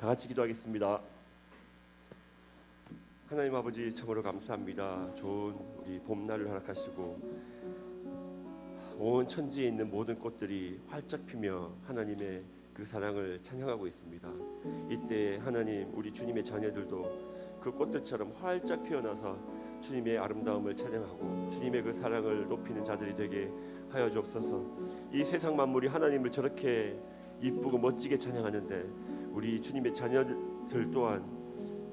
다 같이 기도하겠습니다. 하나님 아버지, 참으로 감사합니다. 좋은 우리 봄날을 허락하시고 온 천지에 있는 모든 꽃들이 활짝 피며 하나님의 그 사랑을 찬양하고 있습니다. 이때 하나님, 우리 주님의 자녀들도 그 꽃들처럼 활짝 피어나서 주님의 아름다움을 찬양하고 주님의 그 사랑을 높이는 자들이 되게 하여 주옵소서. 이 세상 만물이 하나님을 저렇게 이쁘고 멋지게 찬양하는데 우리 주님의 자녀들 또한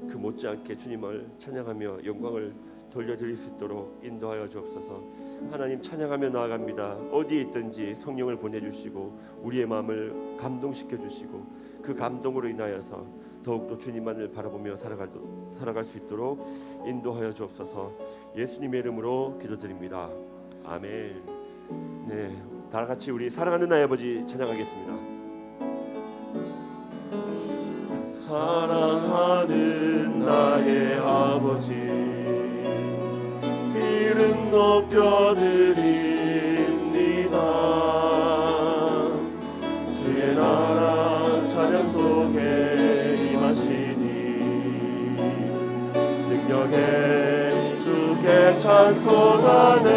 그 못지않게 주님을 찬양하며 영광을 돌려드릴 수 있도록 인도하여 주옵소서. 하나님, 찬양하며 나아갑니다. 어디에 있든지 성령을 보내주시고 우리의 마음을 감동시켜 주시고 그 감동으로 인하여서 더욱더 주님만을 바라보며 살아갈 수 있도록 인도하여 주옵소서. 예수님의 이름으로 기도드립니다. 아멘. 네, 다 같이 우리 사랑하는 나의 아버지 찬양하겠습니다. 사랑하는 나의 아버지, 이름 높여드립니다. 주의 나라 찬양 속에 임하시니 능력에 주께 찬송하네.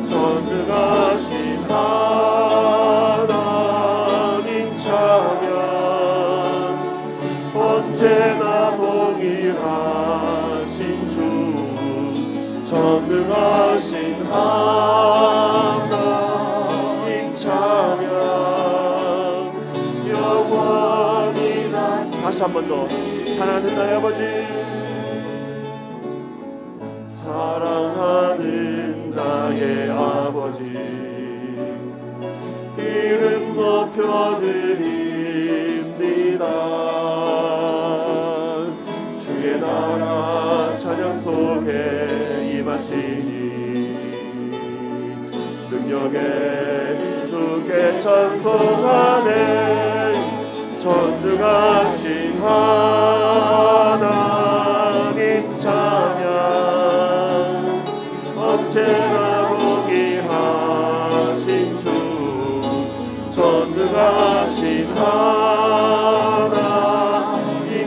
전능하신 하나님 찬양, 언제나 동일하신 주, 전능하신 하나님 찬양, 영원히 다시 한 번 더. 사랑하는 나의 아버지, 사랑하는 나의 아버지, 이름 높여드립니다. 주의 나라 찬양 속에 임하시니 능력에 주께 찬송하네. 전능하신 하나님 찬양, 언제나 동일하신 주, 전능하신 하나님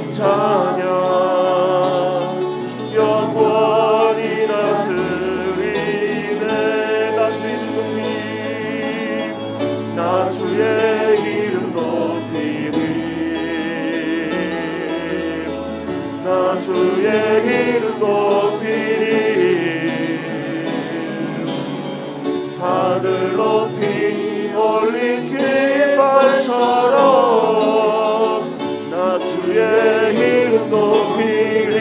찬양, 영원히 다스리네. 나 주의 이름 높이리, 나 주의 이름 높이리. 하늘 높이 올린 깃발처럼 나 주의 이름 높이리.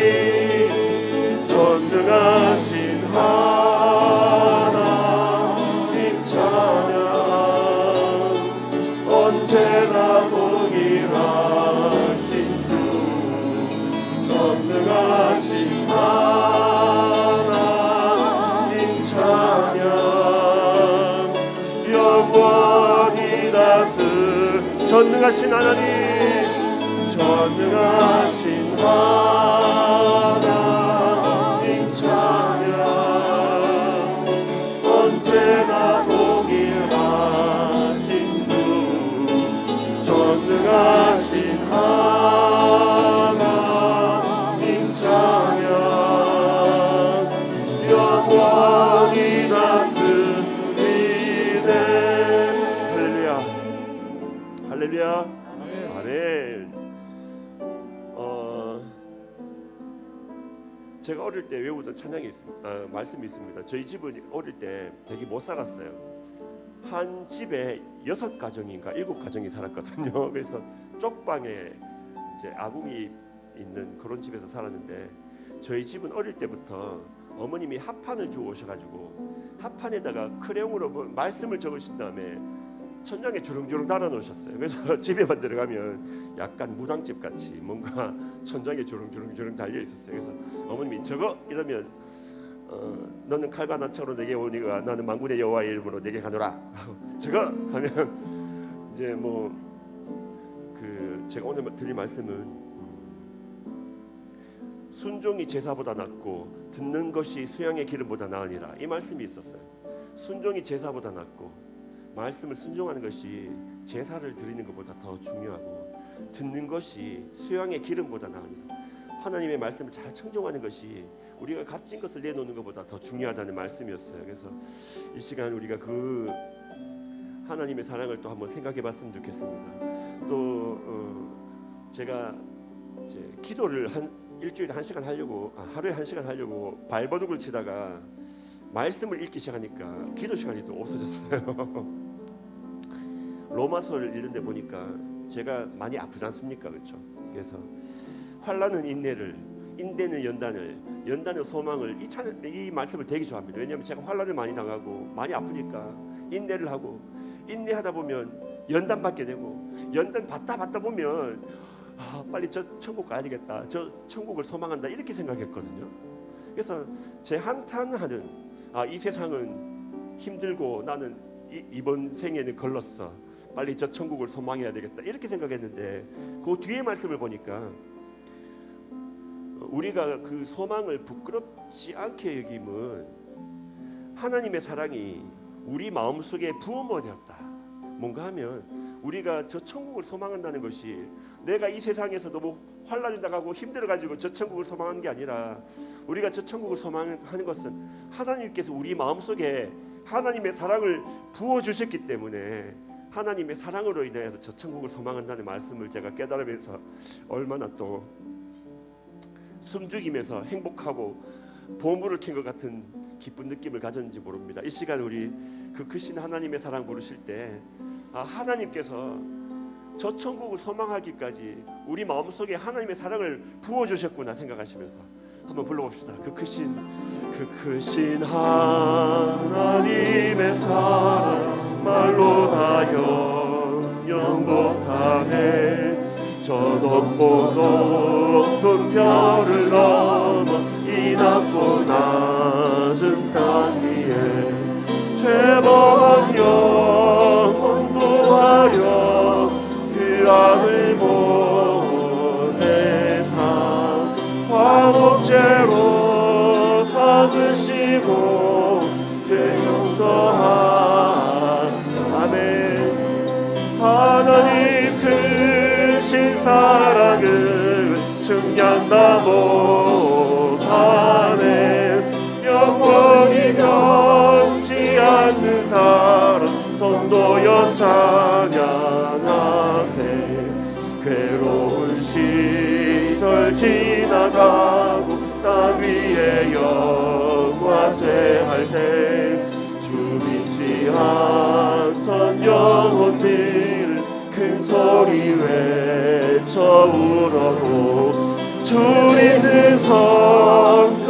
전능하신 하나님 찬양, 언제나 동일하신 주, 전능하신 하나님 찬양, 영원히 전능하신 하나님, 전능하신 하나님 찬양, 언제나 동일하신 주, 전능하신 하나님 찬양, 영원히 다스리네. 할렐루야, 할렐루야, 아멘. 제가 어릴 때 외우던 찬양이 있습니다. 말씀이 있습니다. 저희 집은 어릴 때 되게 못 살았어요. 한 집에 6가정인가 7가정이 살았거든요. 그래서 쪽방에 이제 아궁이 있는 그런 집에서 살았는데, 저희 집은 어릴 때부터 어머님이 합판을 주워 오셔가지고 합판에다가 크레용으로 말씀을 적으신 다음에 천장에 주렁주렁 달아 놓으셨어요. 그래서 집에만 들어가면 약간 무당집 같이 뭔가 천장에 주렁주렁 달려 있었어요. 그래서 어머님이 저거 이러면 너는 칼과 난창으로 내게 오니가 나는 만군의 여호와의 이름으로 내게 가노라. 저거 하면 이제 뭐 그 제가 오늘 드릴 말씀은 순종이 제사보다 낫고 듣는 것이 수양의 기름보다 나으니라, 이 말씀이 있었어요. 순종이 제사보다 낫고 말씀을 순종하는 것이 제사를 드리는 것보다 더 중요하고, 듣는 것이 수양의 기름보다 나으니라. 하나님의 말씀을 잘 청종하는 것이 우리가 값진 것을 내놓는 것보다 더 중요하다는 말씀이었어요. 그래서 이 시간 우리가 그 하나님의 사랑을 또 한번 생각해봤으면 좋겠습니다. 또 제가 이제 기도를 일주일에 1시간 하려고 하루에 1시간 하려고 발버둥을 치다가 말씀을 읽기 시작하니까 기도 시간이 또 없어졌어요. 로마서를 읽는데 보니까 제가 많이 아프지 않습니까? 그렇죠? 그래서 환난은 인내를, 인내는 연단을, 연단은 소망을, 이 말씀을 되게 좋아합니다. 왜냐하면 제가 환난을 많이 당하고 많이 아프니까 인내를 하고, 인내하다 보면 연단 받게 되고, 연단 받다 보면 빨리 저 천국 가야 되겠다, 저 천국을 소망한다, 이렇게 생각했거든요. 그래서 제 한탄하는 이 세상은 힘들고 나는 이번 생에는 걸렀어, 빨리 저 천국을 소망해야 되겠다, 이렇게 생각했는데 그 뒤에 말씀을 보니까 우리가 그 소망을 부끄럽지 않게 여김은 하나님의 사랑이 우리 마음속에 부어버렸다. 뭔가 하면 우리가 저 천국을 소망한다는 것이 내가 이 세상에서 너무 환난을 당하고 힘들어가지고 저 천국을 소망하는 게 아니라, 우리가 저 천국을 소망하는 것은 하나님께서 우리 마음속에 하나님의 사랑을 부어주셨기 때문에 하나님의 사랑으로 인하여서 저 천국을 소망한다는 말씀을 제가 깨달으면서 얼마나 또 숨죽이면서 행복하고 보물을 캔 것 같은 기쁜 느낌을 가졌는지 모릅니다. 이 시간 우리 그 크신 하나님의 사랑 부르실 때 하나님께서 저 천국을 소망하기까지 우리 마음속에 하나님의 사랑을 부어주셨구나 생각하시면서 한번 불러봅시다. 그 크신 하나님의 사랑 말로 다 영영 못하네. 저 높고 높은 별을 넘어 이 낮고 낮은 땅 위에 죄범한 영혼 구하려 그 아들 보내사 화목제로 삼으시고 죄 용서한 아멘. 하나님 크신 사랑을 측량다 못하네. 영원히 변치 않는 사랑 선도여 찬양하세. 괴로운 시절 지나가고 땅 위에 영화세할 때 주 믿지 않던 영혼들 큰 소리 외쳐 울어도 주 믿는 성도들에게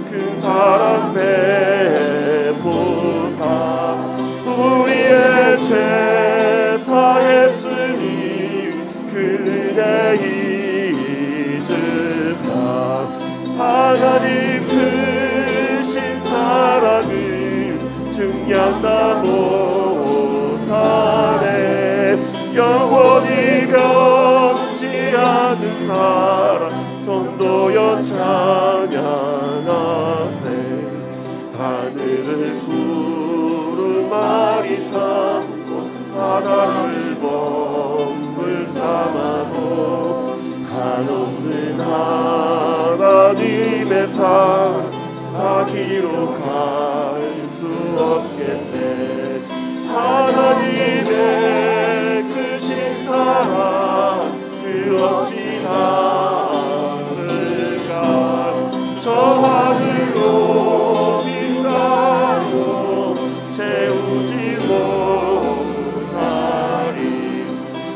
큰 사랑 베푸사 우리의 죄 사했으니 그 은혜 잊을까. 하나님 크신 사랑을 측량다 못하네. 영원히 변치 않는 사랑 선도여 찬양하세. 하늘을 두루마리 삼고 바다를 먹물 삼아도 한없는 하나님의 사랑 다 기록할 수 없겠네. 하나님의 크신 사랑 그 어찌 다를까. 저 하늘 높이 쌓여 채우지 못하리.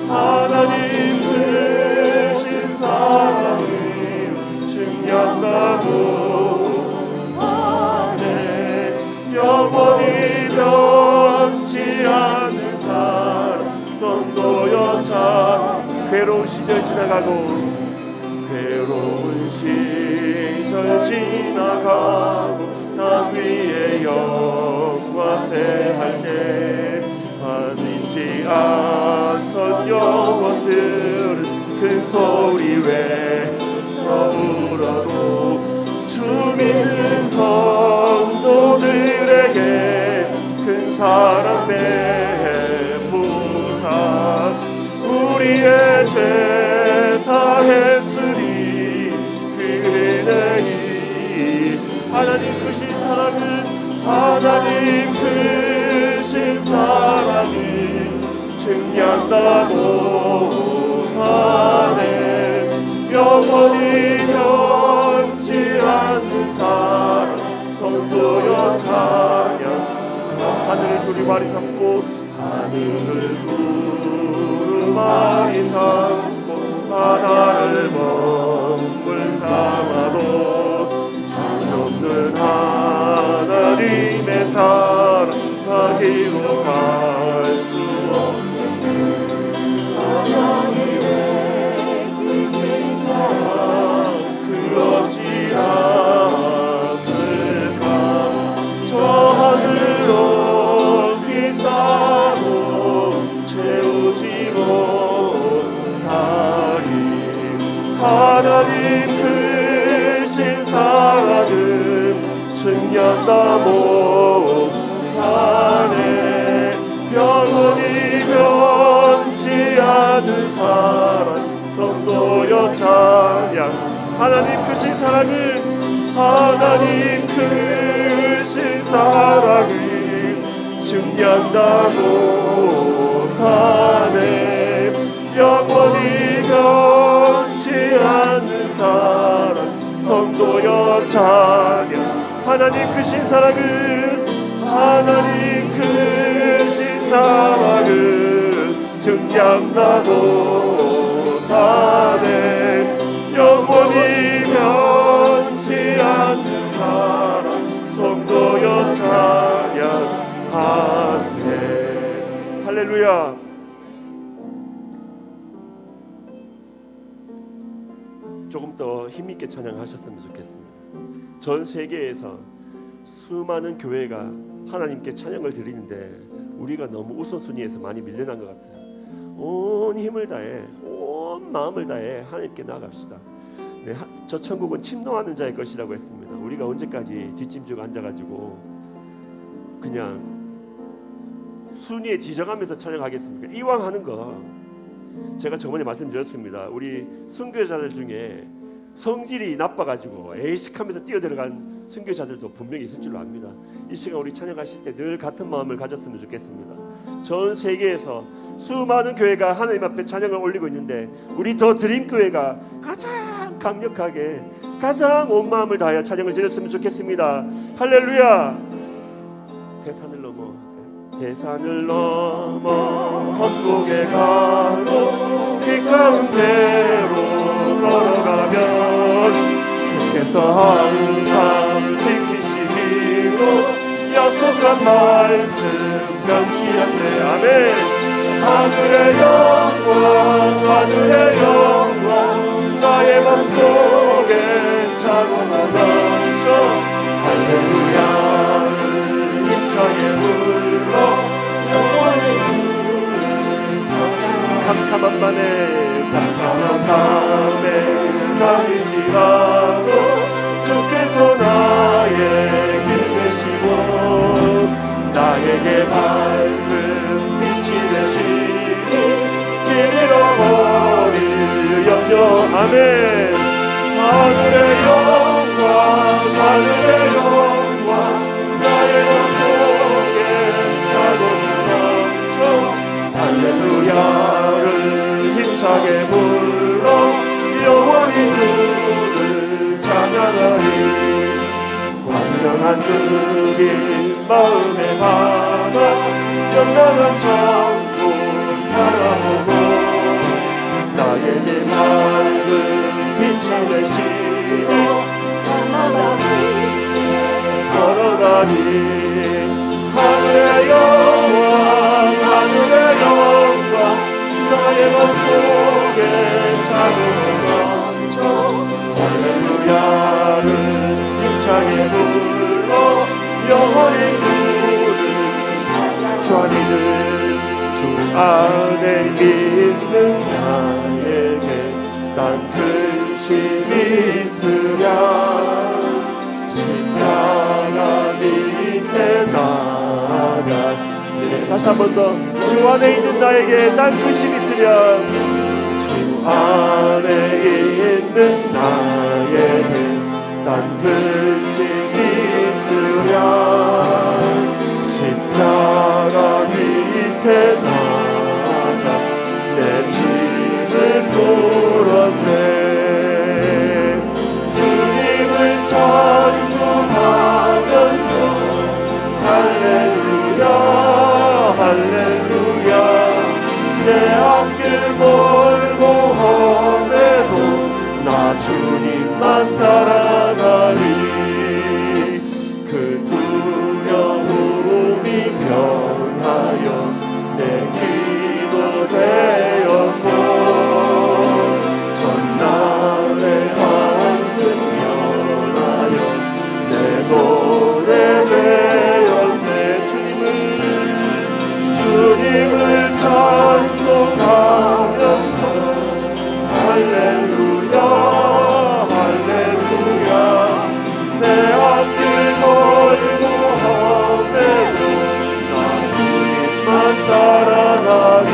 하나님 크신 사랑을 측량다 못하네. 영원히 변치 않는 사랑 선도여 찬. 괴로운 시절 지나가고 괴로운 시절 지나가고 땅 위에 영화세할 때 믿지 않던 영혼들은 큰 소리 외쳐 울어도 주 믿는 성도들에게 큰 사랑 베푸사 위에 제사했으니 그네이 하나님 크신 사랑은 하나님 크신 사랑은 증량다 못하네 영원히 변치 않는 사랑 성도여 찬양 하늘을 두루마리 삼고 하늘을 두루마리 삼고 바다를 먹물 삼아도 주없는 하나님의 사랑 다 기록할 수 없는 하나님의 크신 사랑 그 어찌 않았을까 저 하늘로 비싸도 채우지 못하리 하나님 크신 사랑은 증량다 못하네 영원히 변치 않는 사랑 성도여 찬양 하나님 크신 사랑은 하나님 크신 사랑은 증량다 못하네 영원히 변치 않는 사랑 성도여 찬양 하나님 크신 사랑은 하나님 크신 사랑은 증량다 못하네 영원히 변치 않는 사랑 성도여 찬양하세 할렐루야 조금 더 힘있게 찬양하셨으면 좋겠습니다. 전 세계에서 수많은 교회가 하나님께 찬양을 드리는데 우리가 너무 우선순위에서 많이 밀려난 것 같아요. 온 힘을 다해 온 마음을 다해 하나님께 나아갑시다. 네, 저 천국은 침노하는 자의 것이라고 했습니다. 우리가 언제까지 뒷짐지고 앉아가지고 그냥 순위에 뒤져가면서 찬양하겠습니까? 이왕 하는 거 제가 저번에 말씀드렸습니다. 우리 순교자들 중에 성질이 나빠가지고 에이식하면서 뛰어들어간 순교자들도 분명히 있을 줄로 압니다. 이 시간 우리 찬양하실 때 늘 같은 마음을 가졌으면 좋겠습니다. 전 세계에서 수많은 교회가 하나님 앞에 찬양을 올리고 있는데 우리 더 드림교회가 가장 강력하게 가장 온 마음을 다하여 찬양을 드렸으면 좋겠습니다. 할렐루야. 대산을 넘어 헛곡에 가고 빛 가운데로 걸어가면 주께서 항상 지키시기로 약속한 말씀 변치 않네. 아멘. 하늘의 영광 나의 맘속에 차고가 넘쳐 할렐루야를 힘차게 불러 영원히 주를 찬양 캄캄한 밤에 가릴지라도 주께서 나의 길 되시고 나에게 밝은 빛이 되시니 길 잃어버릴 염려 아멘. 하늘의 영광 나의 맘속에 차고는 넘쳐 할렐루야를 힘차게 불러 영원히 주를 찬양하리. 광명한 그길 마음에 담아 영원한 천국 바라보고 나에게 맑은 빛이 되시니 날마다 걸어가리. 하늘의 영광 나의 맘속에 차고는 넘쳐 할렐루야를 힘차게 불러 영원히 주를 주 안에는 주 안에 있는 나에게 난 근심이 있으랴. 십자가 밑에 나아간 다시 한 번 더 주 안에 있는 나에게 난 근심이 있으랴. 안에 있는 나에게 딴 뜻이 있으랴. 십자가 밑에 나가 내 짐을 풀었네. 주님을 찬송하면서 할렐루야 할렐루야. 내 앞길 멀고 험해도 나 주님만 따라가리. 그 두려움이 변하여 내 기도 되었고 전날의 한숨 변하여 내 노래 되었네. 주님을 찬송하면서 할렐루야 할렐루야. 내 앞길 멀고 험해도 나 주님만 따라가리.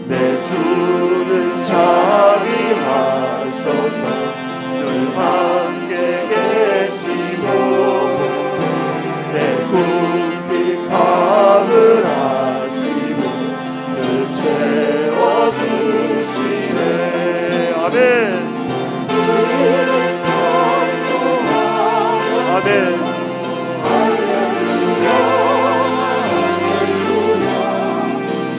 내 주는 자비하셔서 늘 함께 계시고 내 굶긴 밥을 하시고 늘 채워주시네. 아멘. 아멘. 할렐루야 할렐루야.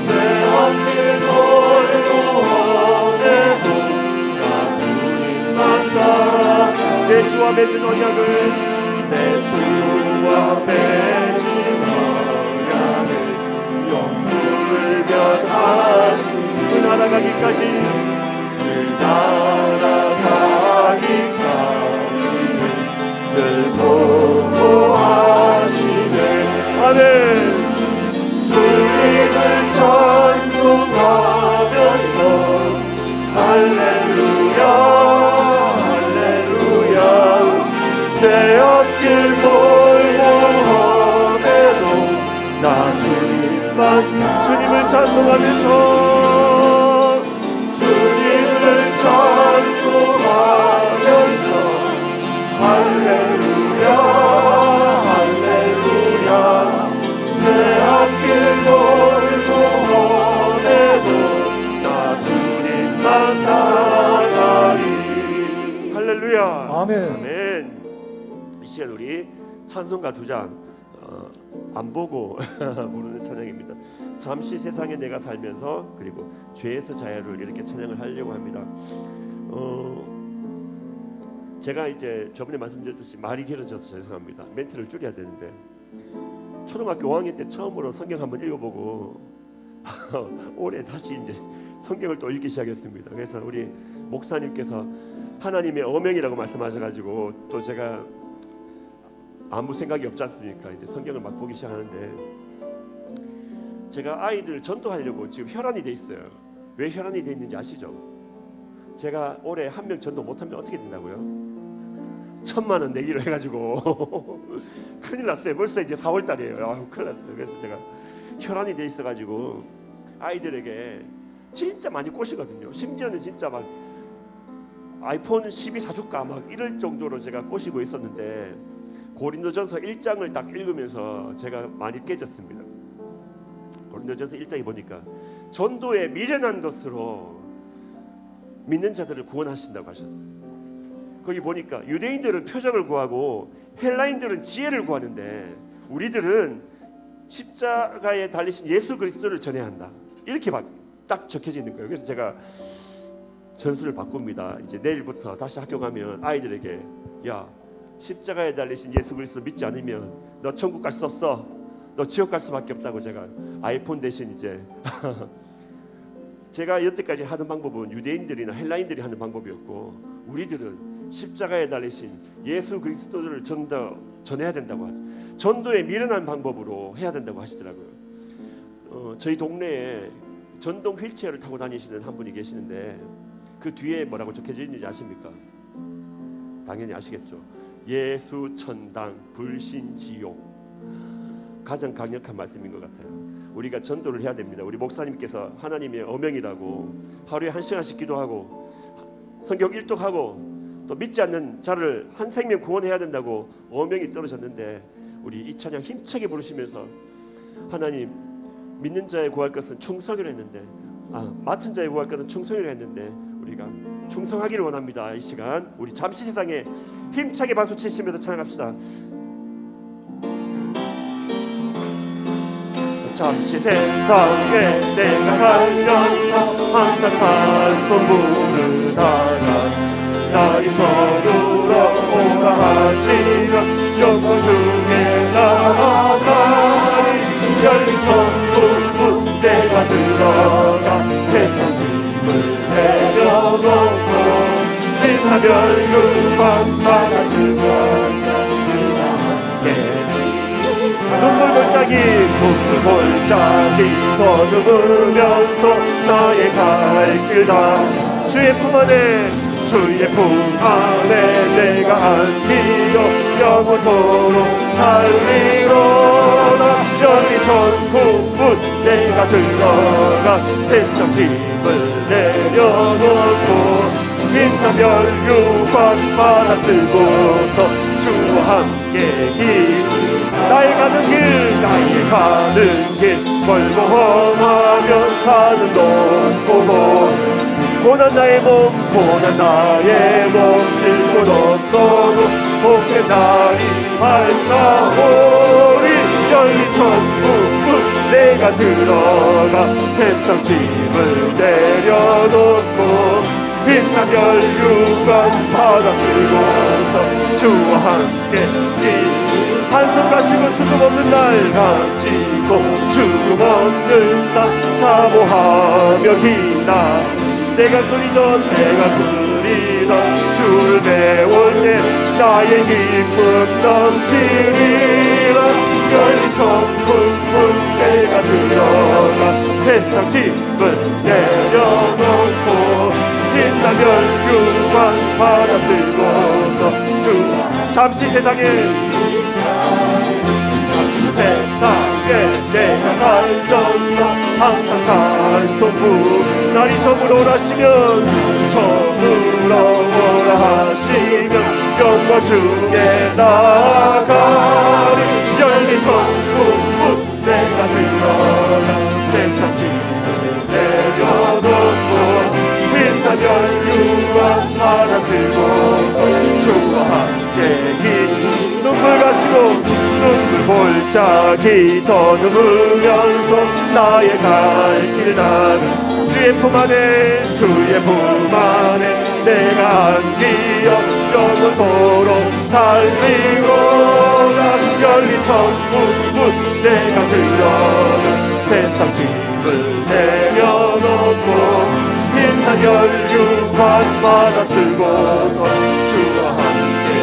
내 앞길 멀고 험해도 나 주님만 따라. 내 주와 맺은 언약은 내 주와 맺은 언약은 영불변하신 그 나라 가기까지 그 나라 가기까지는 늘 보호하시네. 아멘. 주님을 찬송하면서 할렐루야 할렐루야. 내 앞길 멀고 험해도 나 주님을 찬송하면서 주님을 찬송하면서 할렐루야 할렐루야. 내 앞길 멀고 험해도 나 주님만 따라가리. 할렐루야 아멘. 아멘. 이 시간 우리 찬송가 2장 안 보고 부르는 찬양입니다. 잠시 세상에 내가 살면서, 그리고 죄에서 자유를 이렇게 찬양을 하려고 합니다. 제가 이제 저번에 말씀드렸듯이 말이 길어져서 죄송합니다. 멘트를 줄여야 되는데 초등학교 5학년 때 처음으로 성경 한번 읽어보고 올해 다시 이제 성경을 또 읽기 시작했습니다. 그래서 우리 목사님께서 하나님의 어명이라고 말씀하셔가지고 또 제가 아무 생각이 없지 않습니까? 이제 성경을 막 보기 시작하는데 제가 아이들 전도하려고 지금 혈안이 돼 있어요. 왜 혈안이 돼 있는지 아시죠? 제가 올해 한 명 전도 못하면 어떻게 된다고요? 1,000만 원 내기로 해가지고 큰일 났어요. 벌써 이제 4월 달이에요. 아유, 큰일 났어요. 그래서 제가 혈안이 돼 있어가지고 아이들에게 진짜 많이 꼬시거든요. 심지어는 진짜 막 아이폰 12 사줄까 막 이럴 정도로 제가 꼬시고 있었는데 고린도전서 1장을 딱 읽으면서 제가 많이 깨졌습니다. 고린도전서 1장에 보니까 전도에 미련한 것으로 믿는 자들을 구원하신다고 하셨어요. 거기 보니까 유대인들은 표적을 구하고 헬라인들은 지혜를 구하는데 우리들은 십자가에 달리신 예수 그리스도를 전해야 한다. 이렇게 막 딱 적혀져 있는 거예요. 그래서 제가 전술을 바꿉니다. 이제 내일부터 다시 학교 가면 아이들에게 야, 십자가에 달리신 예수 그리스도 믿지 않으면 너 천국 갈 수 없어. 너 지옥 갈 수밖에 없다고 제가 아이폰 대신 이제 제가 여태까지 하던 방법은 유대인들이나 헬라인들이 하는 방법이었고 우리들은 십자가에 달리신 예수 그리스도를 전해야 된다고 하죠. 전도에 미련한 방법으로 해야 된다고 하시더라고요. 저희 동네에 전동 휠체어를 타고 다니시는 한 분이 계시는데 그 뒤에 뭐라고 적혀져 있는지 아십니까? 당연히 아시겠죠. 예수 천당 불신 지옥. 가장 강력한 말씀인 것 같아요. 우리가 전도를 해야 됩니다. 우리 목사님께서 하나님의 어명이라고 하루에 1시간씩 기도하고 성경 일독하고 또 믿지 않는 자를 한 생명 구원해야 된다고 어명이 떨어졌는데, 우리 이 찬양 힘차게 부르시면서 하나님, 믿는 자에 구할 것은 충성이라 했는데, 맡은 자에 구할 것은 충성이라 했는데 우리가 충성하기를 원합니다. 이 시간 우리 잠시 세상에 힘차게 박수 치시면서 찬양합시다. 잠시 세상에 내가 살면서 항상 찬송 부르다가 날이 저물어 오라 하시면 영광 중에 나아가리. 열린 천국문 내가 들어가 세상 짐을 내려놓고 빛나별 유방마다 쓰고서 눈물 골짜기 더듬으면서 나의 갈 길 다 주의 품 안에, 주의 품 안에 내가 안기어 영원토록 살리로다. 열린 천국문 내가 들어가 세상 짐을 내려놓고 빛나별 유관 받아 쓰고서 주와 함께 길, 나의 가는 길 멀고 험하면 사는 높고 고난 나의 몸 쉴 곳 없어도 복된 날이 밝아오리. 열린 천국문 내가 들어가 세상 짐을 내려놓고 빛나별 유관 받아 쓰고서 주와 함께 한숨 가시고 죽음 없는 날 가지고 죽음 없는 날 사모하며 기나 내가 그리던 주를 배울 때 나의 기쁨 넘치리라. 열린 천국문 내가 들어가 세상 짐을 내려놓고 빛나별 유관 받아 쓰고서 주 잠시 세상에 내가 살면서 항상 찬송부 날이 저물어 오라 하시면 영광 중에 나아가리. 열린 천국문 내가 들어가 세상 짐을 내려놓고 빛나별 유관 받아 쓰고서 주와 함께 길 눈물 가시고 눈물 골짜기 더듬으면서 나의 갈 길 다 주의 품 안에 내가 안기어 영원토록 살리로다. 열린 천국문 내가 들어가 세상 짐을 내려놓고 빛나별 유관 받아 쓰고서 주와 함께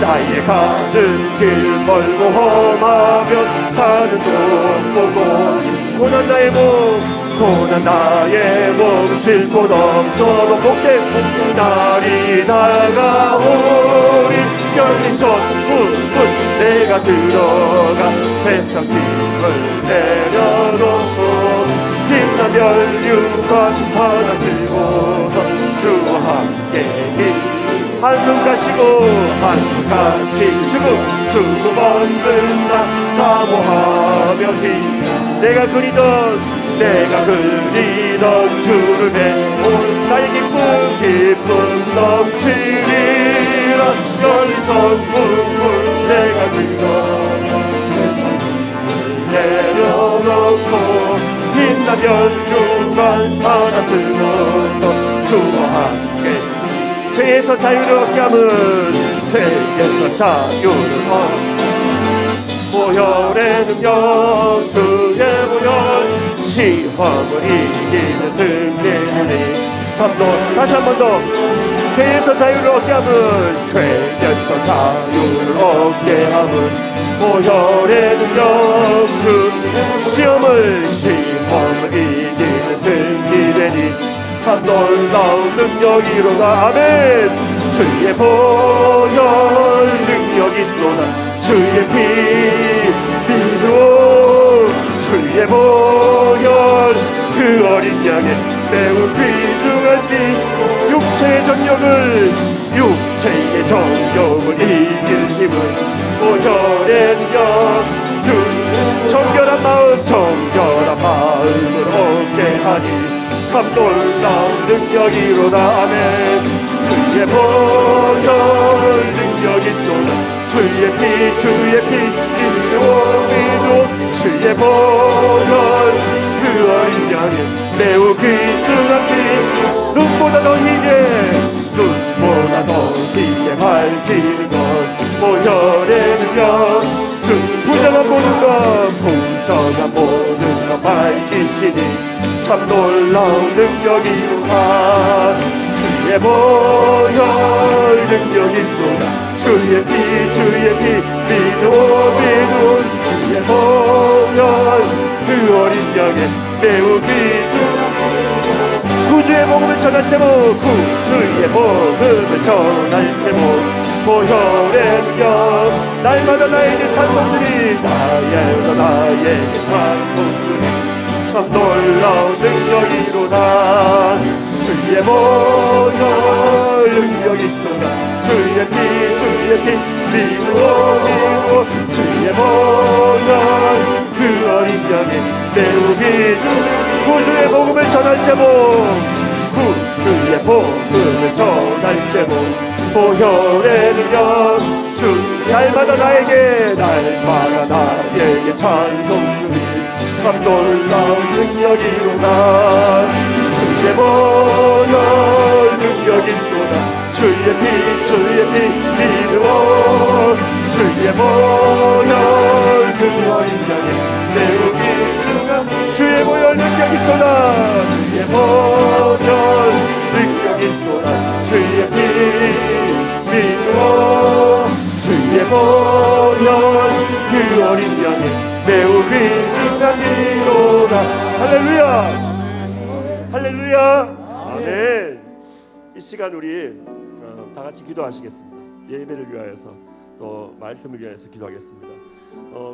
나의 가는 길 멀고 험하며 사는 높고 고난 나의 몸 쉴 곳 없어도 복된 날이 다가오리. 열린 천국문 내가 들어가 세상 짐을 내려놓고 빛나별 유관 받아 쓰고서 주와 함께 한숨 가시고 죽음 없는 날 사모하며 내가 그리던 주를 배울 나의 기쁨 넘치리라. 열린 천국문 내가 들어가 세상 짐을 내려놓고 빛나별 유관 받아 쓰고서 주와 함께 죄에서 자유를 얻게 함은 죄에서 자유를 모혈의 능력 주의 모혈 시험을 이기는 승리니 참도 다시 한 번 더 죄에서 자유를 얻게 함은 죄에서 자유를 얻게 함은 모혈의 능력 주 시험을 이기는 승리되니 참 놀라운 능력이로다. 아멘. 주의 보혈 능력이로다. 주의 피 믿어 주의 보혈 그 어린 양의 매우 귀중한 피 육체의 정욕을 이길 힘은 보혈의 능력 주 정결한 마음을 얻게 하니 참 놀라운 능력이로다. 아멘. 주의 보혈 능력 있도다. 주의 피 믿어 주의 보혈 그 어린 양의 매우 귀중한 피 눈보다 더 희게 밝히는 것 보혈의 능력 주 부정한 모든 것 밝히시니 참 놀라운 능력이로다. 주의 보혈 능력 있도다. 주의 피 믿어 주의 보혈 그 어린 양의 매우 귀중한 구주의 복음을 전할 제목 구주의 복음을 전할 제목 보혈의 능력 날마다 나에게 찬송주니 나에게 찬송주니 참 놀라운 능력이로다. 주의 보혈 능력 있도다. 주의 피 믿어 주의 보혈 그 어린 양의 매우 귀중 구주의 복음을 전할 제목 구주의 복음을 전할 제목 보혈의 능력 주 날마다 나에게 찬송 주니 참 놀라운 능력이로다. 주의 보혈 능력 있도다. 주의 피 믿어 주의 보혈 그 어린 양의 매우 귀중한 주의 보혈 능력 있도다. 주의 보혈 능력 있도다. 주의 피 믿어 주의 보혈 그 어린 양의 매우 귀중한 피로다. 할렐루야. 아멘. 이 시간 우리 다 같이 기도하시겠습니다. 예배를 위하여서 또 말씀을 위하여서 기도하겠습니다.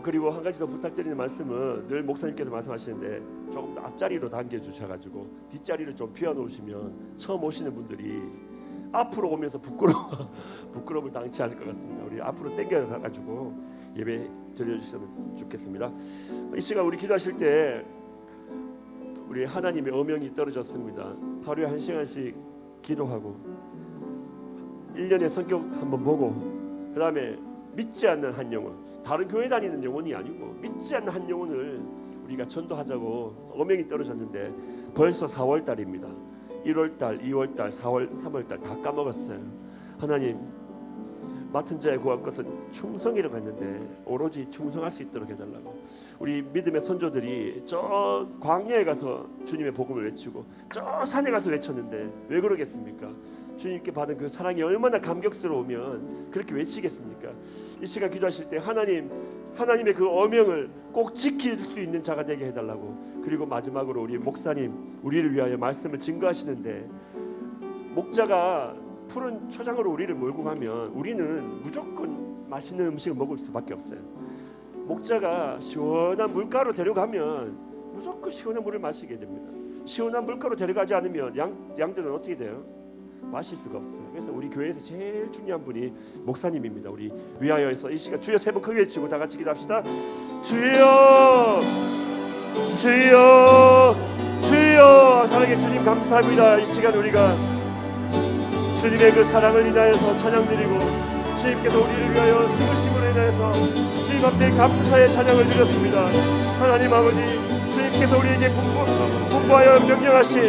그리고 한 가지 더 부탁드리는 말씀은 늘 목사님께서 말씀하시는데 조금 더 앞자리로 당겨주셔가지고 뒷자리를 좀 비워놓으시면 처음 오시는 분들이 앞으로 오면서 부끄러움을 당치 않을 것 같습니다. 우리 앞으로 당겨가지고 예배 드려주시면 좋겠습니다. 이 시간 우리 기도하실 때 우리 하나님의 어명이 떨어졌습니다. 하루에 1시간씩 기도하고 1년의 성격 한번 보고 그 다음에 믿지 않는 한 영혼, 다른 교회 다니는 영혼이 아니고 믿지 않는 한 영혼을 우리가 전도하자고 어명이 떨어졌는데 벌써 4월달입니다. 1월달, 2월달, 4월, 3월달 다 까먹었어요. 하나님 맡은 자의 구할 것은 충성이라고 했는데 오로지 충성할 수 있도록 해달라고. 우리 믿음의 선조들이 저 광야에 가서 주님의 복음을 외치고 저 산에 가서 외쳤는데 왜 그러겠습니까? 주님께 받은 그 사랑이 얼마나 감격스러우면 그렇게 외치겠습니까? 이 시간 기도하실 때 하나님의 그 어명을 꼭 지킬 수 있는 자가 되게 해달라고. 그리고 마지막으로 우리 목사님 우리를 위하여 말씀을 증거하시는데 목자가 푸른 초장으로 우리를 몰고 가면 우리는 무조건 맛있는 음식을 먹을 수밖에 없어요. 목자가 시원한 물가로 데려가면 무조건 시원한 물을 마시게 됩니다. 시원한 물가로 데려가지 않으면 양들은 어떻게 돼요? 마실 수가 없어요. 그래서 우리 교회에서 제일 중요한 분이 목사님입니다. 우리 위하여에서 이 시간 주여 세 번 크게 외치고 다 같이 기도합시다. 주여 주여 주여. 사랑의 주님 감사합니다. 이 시간 우리가 주님의 그 사랑을 인하여서 찬양드리고 주님께서 우리를 위하여 죽으심으로 인하여서 주님 앞에 감사의 찬양을 드렸습니다. 하나님 아버지, 주님께서 우리에게 분부하여 명령하신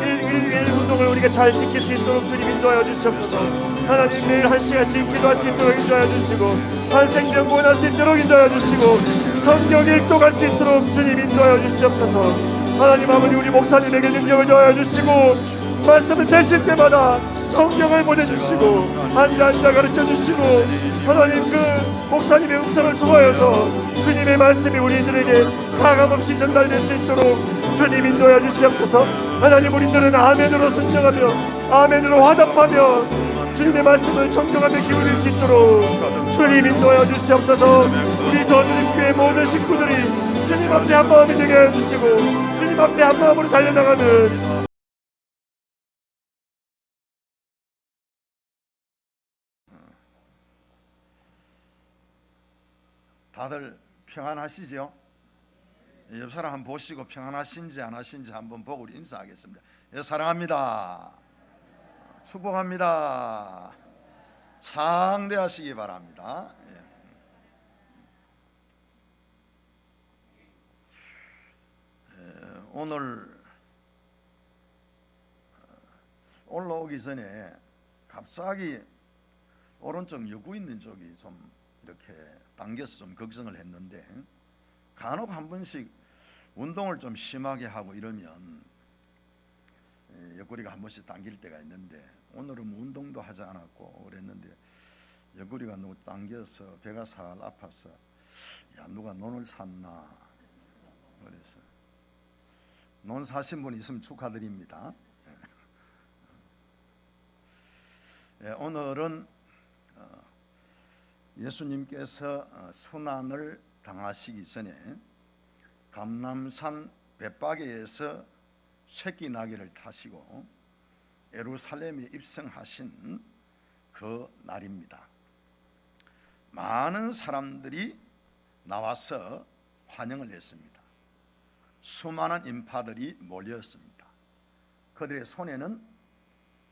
111 운동을 우리가 잘 지킬 수 있도록 주님 인도하여 주시옵소서. 하나님 매일 1시간씩 기도할 수 있도록 인도하여 주시고 환생명 구원할 수 있도록 인도하여 주시고 성경 일독할 수 있도록 주님 인도하여 주시옵소서. 하나님 아버지, 우리 목사님에게 능력을 더하여 주시고 말씀을 뵈실 때마다 성경을 보내주시고 한자 가르쳐주시고 하나님 그 목사님의 음성을 통하여서 주님의 말씀이 우리들에게 가감없이 전달될 수 있도록 주님 인도해 주시옵소서. 하나님, 우리들은 아멘으로 순종하며 아멘으로 화답하며 주님의 말씀을 청정하며 기울일 수 있도록 주님 인도하여 주시옵소서. 우리 저드림교회 모든 식구들이 주님 앞에 한 마음이 되게 해주시고 주님 앞에 한 마음으로 달려나가는 다들 평안하시죠? 옆 사람 한번 보시고 평안하신지 안 하신지 한번 보고 우리 인사하겠습니다. 예, 사랑합니다. 축복합니다. 창대하시기 바랍니다. 오늘 올라오기 전에 갑자기 오른쪽 여구 있는 쪽이 좀 이렇게 당겨서 좀 걱정을 했는데, 간혹 한 번씩 운동을 좀 심하게 하고 이러면 옆구리가 한 번씩 당길 때가 있는데, 오늘은 운동도 하지 않았고 그랬는데 옆구리가 너무 당겨서 배가 살 아파서 야, 누가 논을 샀나 그래서 논 사신 분 있으면 축하드립니다. 오늘은 예수님께서 순환을 당하시기 전에 감람산 벳바게에서 새끼 나귀를 타시고 예루살렘에 입성하신 그 날입니다. 많은 사람들이 나와서 환영을 했습니다. 수많은 인파들이 몰렸습니다. 그들의 손에는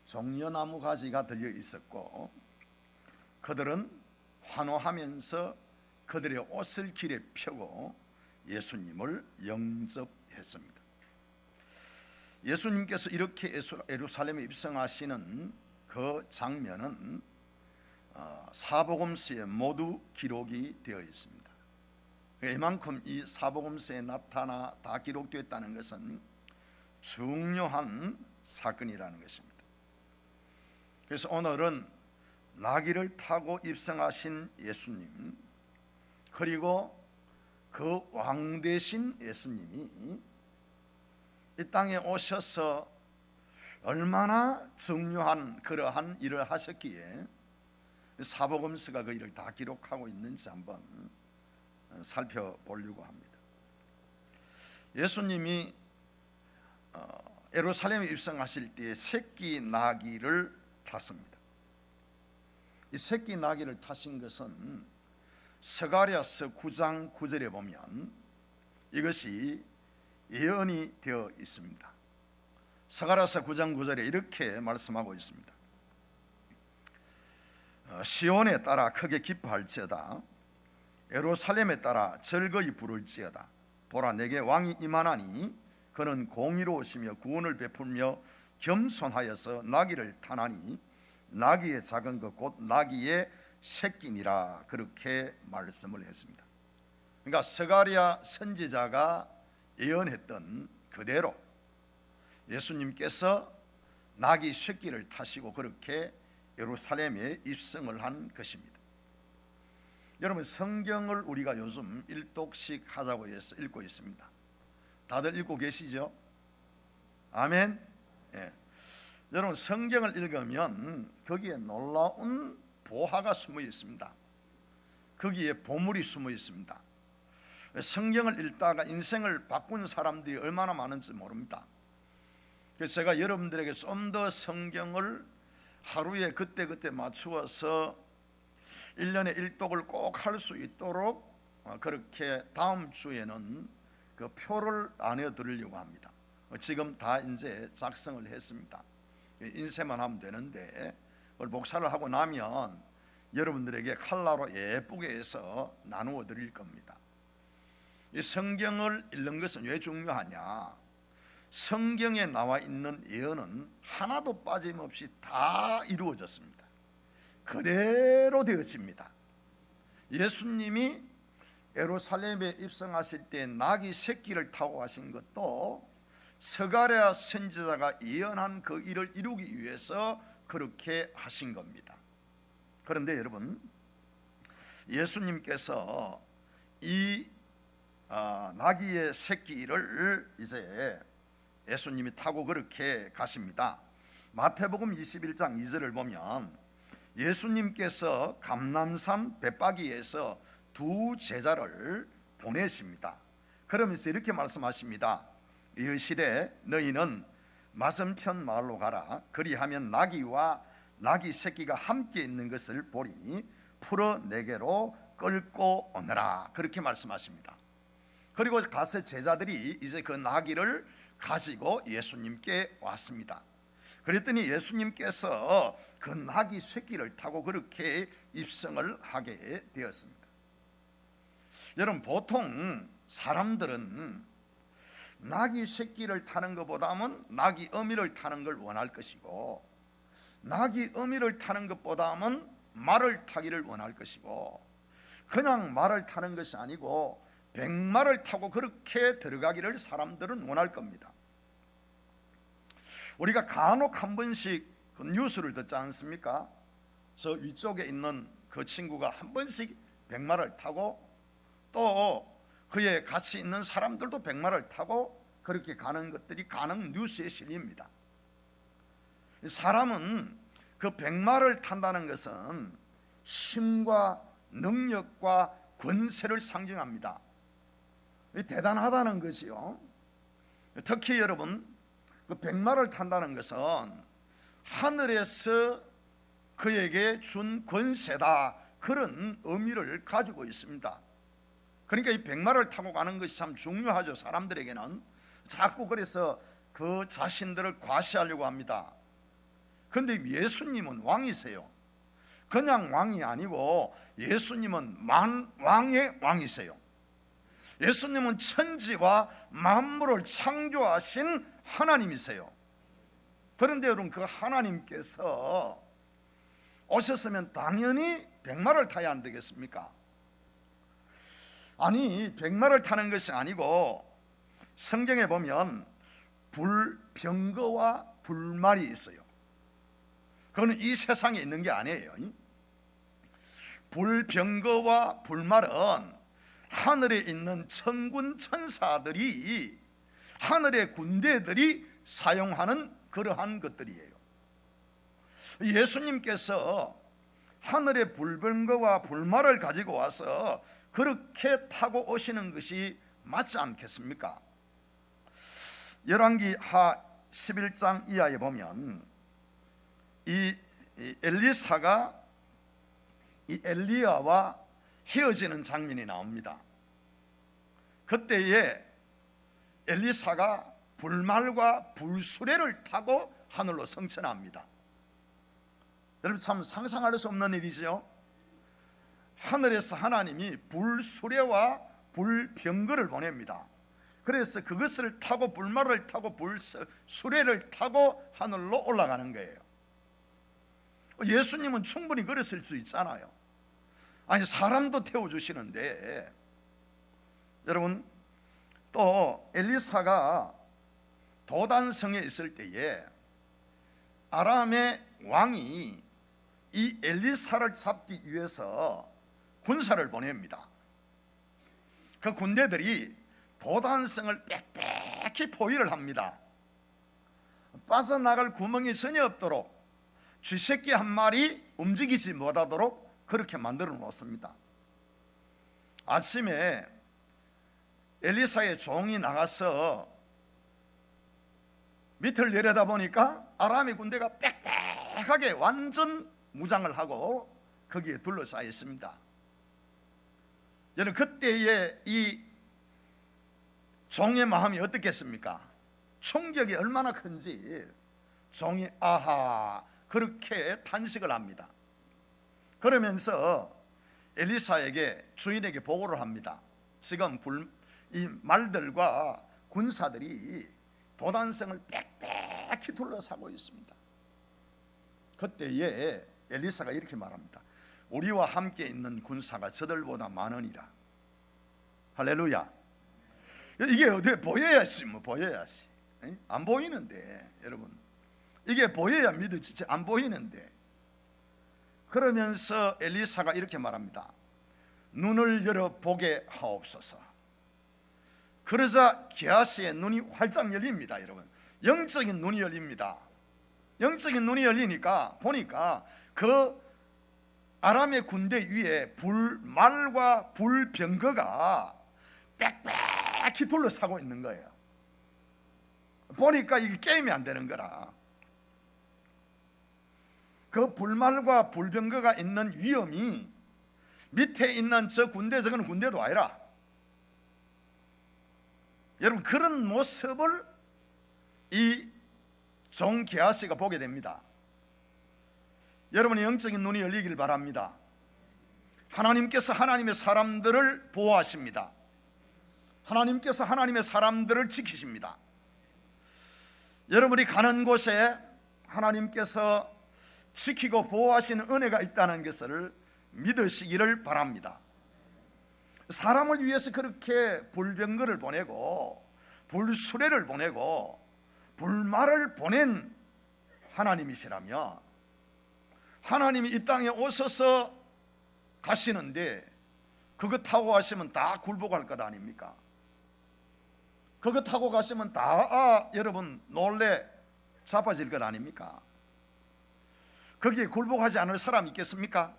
종려나무 가지가 들려 있었고, 그들은 환호하면서 그들의 옷을 길에 펴고 예수님을 영접했습니다. 예수님께서 이렇게 예루살렘에 입성하시는 그 장면은 사복음서에 모두 기록이 되어 있습니다. 이만큼 이 사복음서에 나타나 다 기록되었다는 것은 중요한 사건이라는 것입니다. 그래서 오늘은 나귀를 타고 입성하신 예수님, 그리고 그 왕 되신 예수님이 이 땅에 오셔서 얼마나 중요한 그러한 일을 하셨기에 사복음서가 그 일을 다 기록하고 있는지 한번 살펴보려고 합니다. 예수님이 예루살렘에 입성하실 때 새끼 나귀를 탔습니다. 이 새끼 나귀를 타신 것은 스가랴서 9장 9절에 보면 이것이 예언이 되어 있습니다. 스가랴서 9장 9절에 이렇게 말씀하고 있습니다. 시온에 따라 크게 기뻐할지어다, 예루살렘에 따라 즐거이 부를지어다. 보라, 내게 왕이 임하나니 그는 공의로우시며 구원을 베풀며 겸손하여서 나귀를 타나니 나귀의 작은 것 곧 나귀의 새끼니라. 그렇게 말씀을 했습니다. 그러니까 스가랴 선지자가 예언했던 그대로 예수님께서 나귀 새끼를 타시고 그렇게 예루살렘에 입성을 한 것입니다. 여러분, 성경을 우리가 요즘 일독씩 하자고 해서 읽고 있습니다. 다들 읽고 계시죠? 아멘. 예. 여러분, 성경을 읽으면 거기에 놀라운 보화가 숨어 있습니다. 거기에 보물이 숨어 있습니다. 성경을 읽다가 인생을 바꾼 사람들이 얼마나 많은지 모릅니다. 그래서 제가 여러분들에게 좀 더 성경을 하루에 그때그때 맞추어서 1년에 1독을 꼭 할 수 있도록 그렇게 다음 주에는 그 표를 나눠드리려고 합니다. 지금 다 이제 작성을 했습니다. 인쇄만 하면 되는데 그걸 목사를 하고 나면 여러분들에게 칼라로 예쁘게 해서 나누어 드릴 겁니다. 이 성경을 읽는 것은 왜 중요하냐? 성경에 나와 있는 예언은 하나도 빠짐없이 다 이루어졌습니다. 그대로 되어집니다. 예수님이 예루살렘에 입성하실 때 나귀 새끼를 타고 가신 것도 스가랴 선지자가 예언한 그 일을 이루기 위해서 그렇게 하신 겁니다. 그런데 여러분, 예수님께서 이 나귀의 새끼를 이제 예수님이 타고 그렇게 가십니다. 마태복음 21장 2절을 보면 예수님께서 감람산 벳바기에서 두 제자를 보내십니다. 그러면서 이렇게 말씀하십니다. 이르시되 너희는 맞은편 마을로 가라. 그리하면 나귀와 나귀 새끼가 함께 있는 것을 보리니 풀어 내게로 끌고 오너라. 그렇게 말씀하십니다. 그리고 가서 제자들이 이제 그 나귀를 가지고 예수님께 왔습니다. 그랬더니 예수님께서 그 나귀 새끼를 타고 그렇게 입성을 하게 되었습니다. 여러분, 보통 사람들은 나귀 새끼를 타는 것보다는 나귀 어미를 타는 걸 원할 것이고, 나귀 어미를 타는 것보다는 말을 타기를 원할 것이고, 그냥 말을 타는 것이 아니고 백마를 타고 그렇게 들어가기를 사람들은 원할 겁니다. 우리가 간혹 한 번씩 그 뉴스를 듣지 않습니까? 저 위쪽에 있는 그 친구가 한 번씩 백마를 타고 또 그에 같이 있는 사람들도 백마를 타고 그렇게 가는 것들이 간혹 뉴스에 실립니다. 사람은 그 백마를 탄다는 것은 힘과 능력과 권세를 상징합니다. 대단하다는 것이요. 특히 여러분, 그 백마를 탄다는 것은 하늘에서 그에게 준 권세다, 그런 의미를 가지고 있습니다. 그러니까 이 백마를 타고 가는 것이 참 중요하죠. 사람들에게는 자꾸 그래서 그 자신들을 과시하려고 합니다. 그런데 예수님은 왕이세요. 그냥 왕이 아니고 예수님은 왕의 왕이세요. 예수님은 천지와 만물을 창조하신 하나님이세요. 그런데 여러분, 그 하나님께서 오셨으면 당연히 백마를 타야 안 되겠습니까? 아니, 백마를 타는 것이 아니고 성경에 보면 불병거와 불말이 있어요. 그거는 이 세상에 있는 게 아니에요. 불병거와 불말은 하늘에 있는 천군 천사들이, 하늘의 군대들이 사용하는 그러한 것들이에요. 예수님께서 하늘의 불병거와 불말을 가지고 와서 그렇게 타고 오시는 것이 맞지 않겠습니까? 열왕기 하 11장 이하에 보면 이 엘리사가 이 엘리야와 헤어지는 장면이 나옵니다. 그때에 엘리사가 불말과 불수레를 타고 하늘로 승천합니다. 여러분, 참 상상할 수 없는 일이죠. 하늘에서 하나님이 불수레와 불병거를 보냅니다. 그래서 그것을 타고 불말을 타고 불수레를 타고 하늘로 올라가는 거예요. 예수님은 충분히 그랬을 수 있잖아요. 아니, 사람도 태워주시는데. 여러분, 또 엘리사가 도단성에 있을 때에 아람의 왕이 이 엘리사를 잡기 위해서 군사를 보냅니다. 그 군대들이 도단성을 빽빽히 포위를 합니다. 빠져나갈 구멍이 전혀 없도록, 쥐새끼 한 마리 움직이지 못하도록 그렇게 만들어 놓습니다. 아침에 엘리사의 종이 나가서 밑을 내려다보니까 아람의 군대가 빽빽하게 완전 무장을 하고 거기에 둘러싸여 있습니다. 여러분, 그때의 이 종의 마음이 어떻겠습니까? 충격이 얼마나 큰지 종이 아하 그렇게 탄식을 합니다. 그러면서 엘리사에게, 주인에게 보고를 합니다. 지금 이 말들과 군사들이 도단성을 빽빽히 둘러싸고 있습니다. 그때에 엘리사가 이렇게 말합니다. 우리와 함께 있는 군사가 저들보다 많으니라. 할렐루야. 이게 어디 보여야지, 뭐 보여야지. 안 보이는데, 여러분, 이게 보여야 믿어지지, 안 보이는데. 그러면서 엘리사가 이렇게 말합니다. 눈을 열어 보게 하옵소서. 그러자 게하시의 눈이 활짝 열립니다. 여러분, 영적인 눈이 열립니다. 영적인 눈이 열리니까 보니까 그 아람의 군대 위에 불말과 불병거가 빽빽히 둘러싸고 있는 거예요. 보니까 이게 게임이 안 되는 거라. 그 불말과 불병거가 있는 위험이 밑에 있는 저 군대, 저거는 군대도 아니라, 여러분 그런 모습을 이 종 게하시가 보게 됩니다. 여러분의 영적인 눈이 열리길 바랍니다. 하나님께서 하나님의 사람들을 보호하십니다. 하나님께서 하나님의 사람들을 지키십니다. 여러분이 가는 곳에 하나님께서 지키고 보호하시는 은혜가 있다는 것을 믿으시기를 바랍니다. 사람을 위해서 그렇게 불병거를 보내고 불수레를 보내고 불말을 보낸 하나님이시라면, 하나님이 이 땅에 오셔서 가시는데 그거 타고 가시면 다 굴복할 것 아닙니까? 그거 타고 가시면 다 여러분 놀래 자빠질 것 아닙니까? 거기에 굴복하지 않을 사람이 있겠습니까?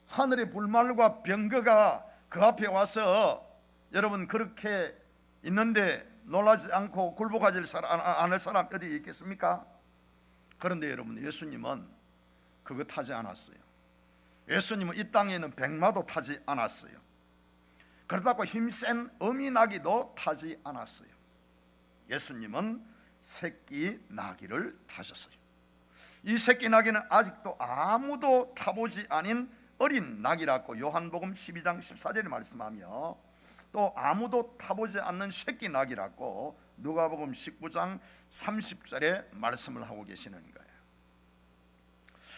하늘의 불말과 병거가 그 앞에 와서 여러분 그렇게 있는데 놀라지 않고 굴복하지 않을 사람 어디 있겠습니까? 그런데 여러분, 예수님은 그거 타지 않았어요. 예수님은 이 땅에 있는 백마도 타지 않았어요. 그렇다고 힘센 어미 나귀도 타지 않았어요. 예수님은 새끼 나귀를 타셨어요. 이 새끼 나귀는 아직도 아무도 타보지 않은 어린 나귀라고 요한복음 12장 14절에 말씀하며, 또 아무도 타보지 않는 새끼 나귀라고 누가복음 19장 30절에 말씀을 하고 계시는 거예요.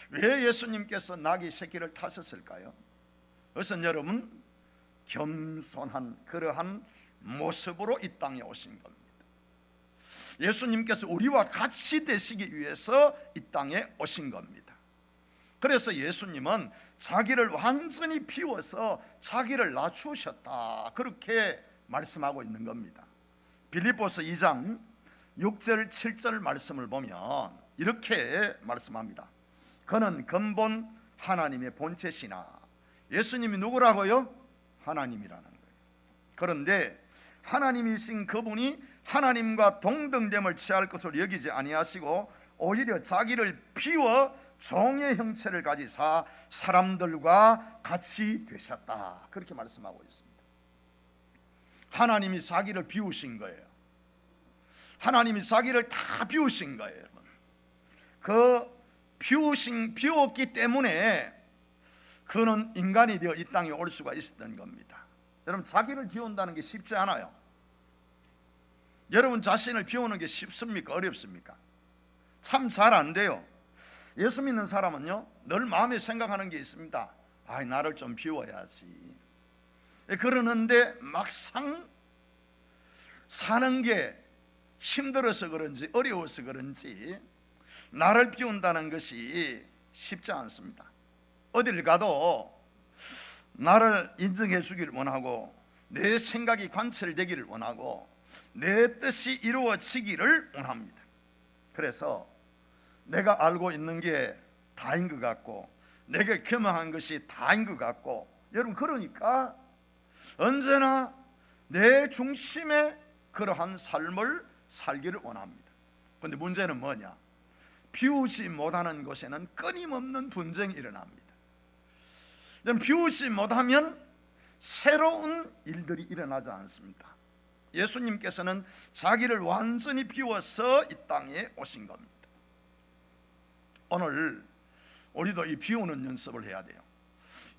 왜 예수님께서 나귀 새끼를 타셨을까요? 그것은 여러분 겸손한 그러한 모습으로 이 땅에 오신 겁니다. 예수님께서 우리와 같이 되시기 위해서 이 땅에 오신 겁니다. 그래서 예수님은 자기를 완전히 비워서 자기를 낮추셨다, 그렇게 말씀하고 있는 겁니다. 빌립보서 2장 6절 7절 말씀을 보면 이렇게 말씀합니다. 그는 근본 하나님의 본체시나. 예수님이 누구라고요? 하나님이라는 거예요. 그런데 하나님이신 그분이 하나님과 동등됨을 취할 것을 여기지 아니하시고 오히려 자기를 비워 종의 형체를 가지사 사람들과 같이 되셨다, 그렇게 말씀하고 있습니다. 하나님이 자기를 비우신 거예요. 하나님이 자기를 다 비우신 거예요. 여러분, 그 비웠기 때문에 그는 인간이 되어 이 땅에 올 수가 있었던 겁니다. 여러분, 자기를 비운다는 게 쉽지 않아요. 여러분 자신을 비우는 게 쉽습니까? 어렵습니까? 참 잘 안 돼요. 예수 믿는 사람은요, 늘 마음에 생각하는 게 있습니다. 아, 나를 좀 비워야지. 그러는데 막상 사는 게 힘들어서 그런지 어려워서 그런지 나를 비운다는 것이 쉽지 않습니다. 어딜 가도 나를 인정해 주기를 원하고, 내 생각이 관철되기를 원하고, 내 뜻이 이루어지기를 원합니다. 그래서 내가 알고 있는 게 다인 것 같고, 내가 경험한 것이 다인 것 같고, 여러분 그러니까 언제나 내 중심에 그러한 삶을 살기를 원합니다. 그런데 문제는 뭐냐? 비우지 못하는 곳에는 끊임없는 분쟁이 일어납니다. 비우지 못하면 새로운 일들이 일어나지 않습니다. 예수님께서는 자기를 완전히 비워서 이 땅에 오신 겁니다. 오늘 우리도 이 비우는 연습을 해야 돼요.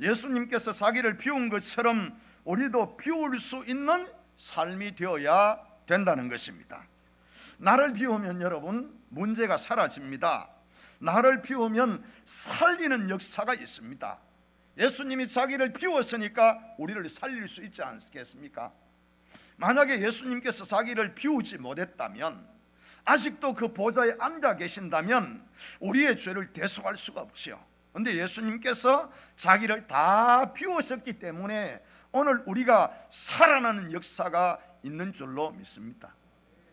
예수님께서 자기를 비운 것처럼 우리도 비울 수 있는 삶이 되어야 된다는 것입니다. 나를 비우면 여러분 문제가 사라집니다. 나를 비우면 살리는 역사가 있습니다. 예수님이 자기를 비웠으니까 우리를 살릴 수 있지 않겠습니까? 만약에 예수님께서 자기를 비우지 못했다면, 아직도 그 보좌에 앉아 계신다면 우리의 죄를 대속할 수가 없지요. 그런데 예수님께서 자기를 다 비우셨기 때문에 오늘 우리가 살아나는 역사가 있는 줄로 믿습니다.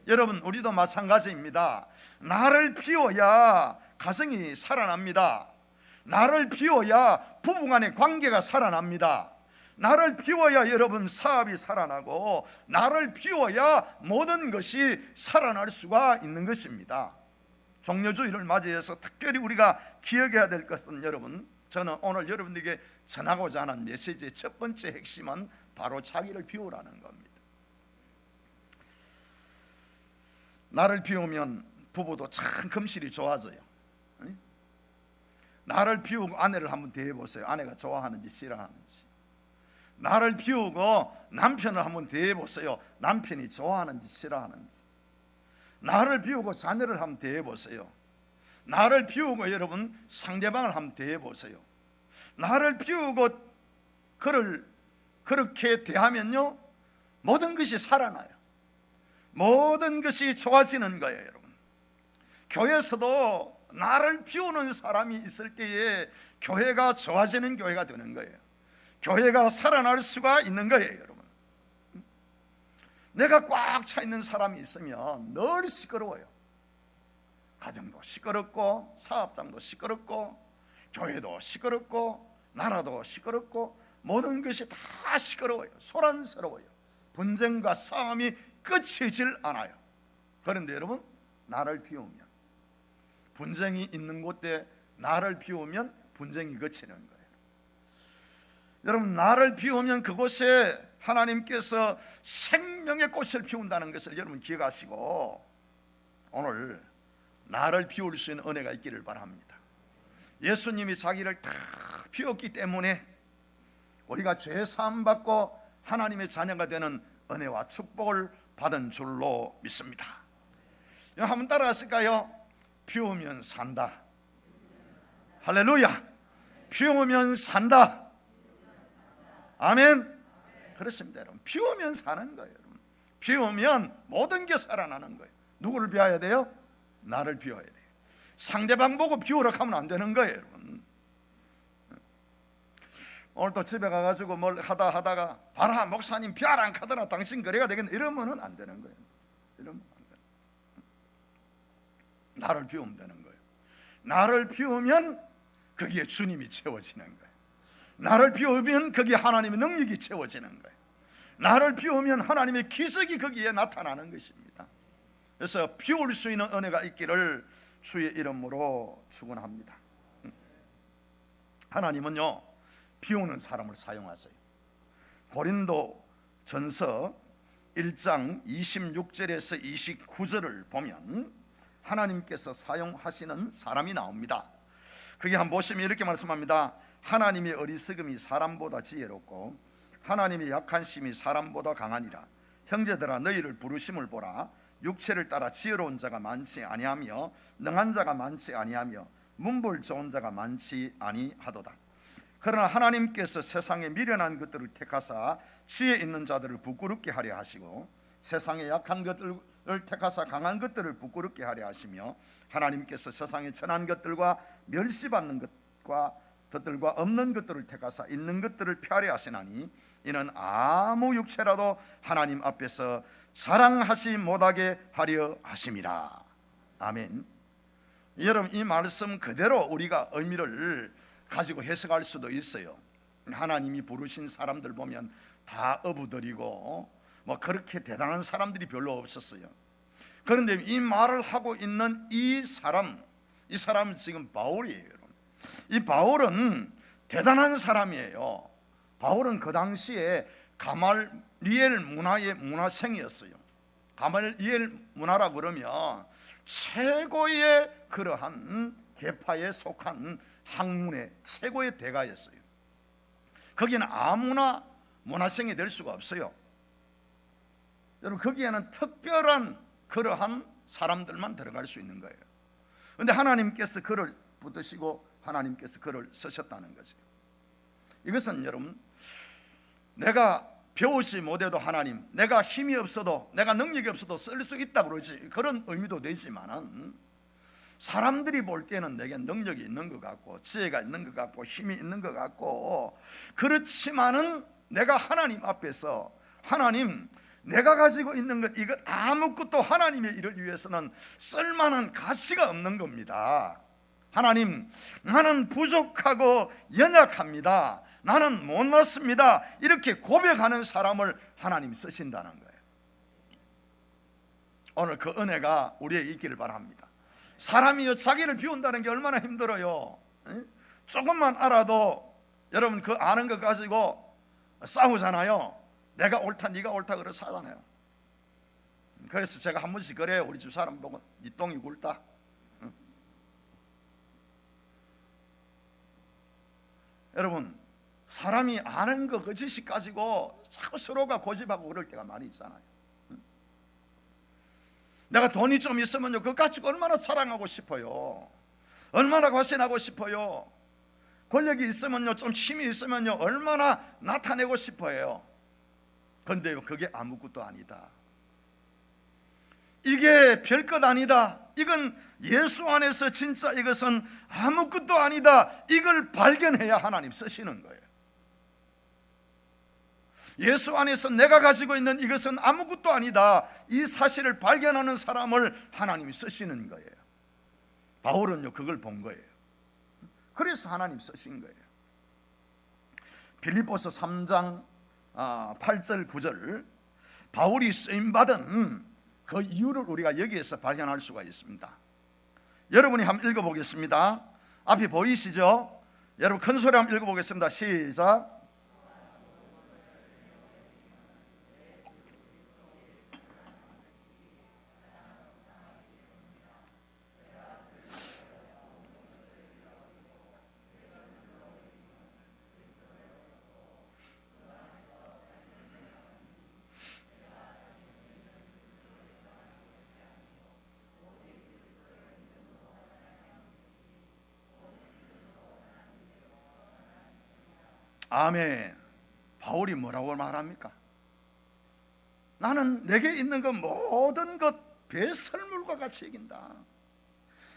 여러분, 우리도 마찬가지입니다. 나를 비워야 가정이 살아납니다. 나를 비워야 부부간의 관계가 살아납니다. 나를 비워야 여러분 사업이 살아나고, 나를 비워야 모든 것이 살아날 수가 있는 것입니다. 종려주의를 맞이해서 특별히 우리가 기억해야 될 것은, 여러분, 저는 오늘 여러분들에게 전하고자 하는 메시지의 첫 번째 핵심은 바로 자기를 비우라는 겁니다. 나를 비우면 부부도 참 금실이 좋아져요. 나를 비우고 아내를 한번 대해보세요. 아내가 좋아하는지 싫어하는지. 나를 비우고 남편을 한번 대해보세요. 남편이 좋아하는지 싫어하는지. 나를 비우고 자녀를 한번 대해보세요. 나를 비우고 여러분 상대방을 한번 대해보세요. 나를 비우고 그를 그렇게 대하면요, 모든 것이 살아나요. 모든 것이 좋아지는 거예요. 여러분, 교회에서도 나를 비우는 사람이 있을 때에 교회가 좋아지는 교회가 되는 거예요. 교회가 살아날 수가 있는 거예요. 여러분, 내가 꽉 차 있는 사람이 있으면 늘 시끄러워요. 가정도 시끄럽고, 사업장도 시끄럽고, 교회도 시끄럽고, 나라도 시끄럽고, 모든 것이 다 시끄러워요. 소란스러워요. 분쟁과 싸움이 끝이질 않아요. 그런데 여러분, 나를 비우면, 분쟁이 있는 곳에 나를 비우면 분쟁이 그치는 거예요. 여러분, 나를 비우면 그곳에 하나님께서 생명의 꽃을 피운다는 것을 여러분 기억하시고, 오늘 나를 비울 수 있는 은혜가 있기를 바랍니다. 예수님이 자기를 다 비웠기 때문에 우리가 죄 사함 받고 하나님의 자녀가 되는 은혜와 축복을 받은 줄로 믿습니다. 한번 따라하실까요? 비우면 산다. 할렐루야. 비우면 산다. 아멘. 그렇습니다. 여러분, 비우면 사는 거예요. 여러분, 비우면 모든 게 살아나는 거예요. 누구를 비워야 돼요? 나를 비워야 돼요. 상대방 보고 비우라 하면 안 되는 거예요. 여러분, 오늘 또 집에 가가지고 뭘 하다가 봐라, 목사님 비하라 안 하더라, 당신 그래가 되겠네, 이러면은 안 되는 거예요. 이러면 안 돼요. 나를 비우면 되는 거예요. 나를 비우면 거기에 주님이 채워지는 거예요. 나를 비우면 거기에 하나님의 능력이 채워지는 거예요. 나를 비우면 하나님의 기적이 거기에 나타나는 것입니다. 그래서 비울 수 있는 은혜가 있기를 주의 이름으로 축원합니다. 하나님은요, 비우는 사람을 사용하세요. 고린도 전서 1장 26절에서 29절을 보면 하나님께서 사용하시는 사람이 나옵니다. 그게 한번 보시면 이렇게 말씀합니다. 하나님의 어리석음이 사람보다 지혜롭고 하나님의 약한 심이 사람보다 강하니라. 형제들아, 너희를 부르심을 보라. 육체를 따라 지혜로운 자가 많지 아니하며 능한 자가 많지 아니하며 문벌 좋은 자가 많지 아니하도다. 그러나 하나님께서 세상에 미련한 것들을 택하사 지혜 있는 자들을 부끄럽게 하려 하시고 세상에 약한 것들을 택하사 강한 것들을 부끄럽게 하려 하시며 하나님께서 세상에 천한 것들과 멸시받는 것들과 없는 것들을 택하사 있는 것들을 폐하려 하시나니 이는 아무 육체라도 하나님 앞에서 자랑하지 못하게 하려 하심이라. 아멘. 여러분, 이 말씀 그대로 우리가 의미를 가지고 해석할 수도 있어요. 하나님이 부르신 사람들 보면 다 어부들이고 뭐 그렇게 대단한 사람들이 별로 없었어요. 그런데 이 말을 하고 있는 이 사람은 지금 바울이에요. 이 바울은 대단한 사람이에요. 바울은 그 당시에 가말리엘 문화의 문화생이었어요. 가말리엘 문화라 그러면 최고의 그러한 계파에 속한 학문의 최고의 대가였어요. 거기는 아무나 문화생이 될 수가 없어요. 여러분, 거기에는 특별한 그러한 사람들만 들어갈 수 있는 거예요. 그런데 하나님께서 그를 붙드시고 하나님께서 그를 쓰셨다는 거죠. 이것은 여러분, 내가 배우지 못해도 하나님, 내가 힘이 없어도, 내가 능력이 없어도 쓸 수 있다 그러지, 그런 의미도 되지만은 사람들이 볼 때는 내게 능력이 있는 것 같고 지혜가 있는 것 같고 힘이 있는 것 같고, 그렇지만은 내가 하나님 앞에서, 하나님, 내가 가지고 있는 것, 이것 아무것도 하나님의 일을 위해서는 쓸만한 가치가 없는 겁니다. 하나님, 나는 부족하고 연약합니다. 나는 못났습니다. 이렇게 고백하는 사람을 하나님 쓰신다는 거예요. 오늘 그 은혜가 우리에게 있기를 바랍니다. 사람이요, 자기를 비운다는 게 얼마나 힘들어요. 조금만 알아도 여러분 그 아는 것 가지고 싸우잖아요. 내가 옳다 네가 옳다 그래서 싸잖아요. 그래서 제가 한 번씩 그래요. 우리 집 사람 보고 네 똥이 굵다. 여러분, 사람이 아는 거 그 지식 가지고 자꾸 서로가 고집하고 그럴 때가 많이 있잖아요. 내가 돈이 좀 있으면요, 그거 가지고 얼마나 자랑하고 싶어요. 얼마나 과신하고 싶어요. 권력이 있으면요, 좀 힘이 있으면요, 얼마나 나타내고 싶어요. 근데요, 그게 아무것도 아니다. 이게 별것 아니다. 이건 예수 안에서 진짜 이것은 아무것도 아니다. 이걸 발견해야 하나님 쓰시는 거예요. 예수 안에서 내가 가지고 있는 이것은 아무것도 아니다. 이 사실을 발견하는 사람을 하나님이 쓰시는 거예요. 바울은요, 그걸 본 거예요. 그래서 하나님 쓰신 거예요. 빌립보서 3장 8절 9절, 바울이 쓰임받은 그 이유를 우리가 여기에서 발견할 수가 있습니다. 여러분이 한번 읽어보겠습니다. 앞이 보이시죠? 여러분 큰 소리 한번 읽어보겠습니다. 시작. 아멘. 바울이 뭐라고 말합니까? 나는 내게 있는 것 모든 것 배설물과 같이 이긴다.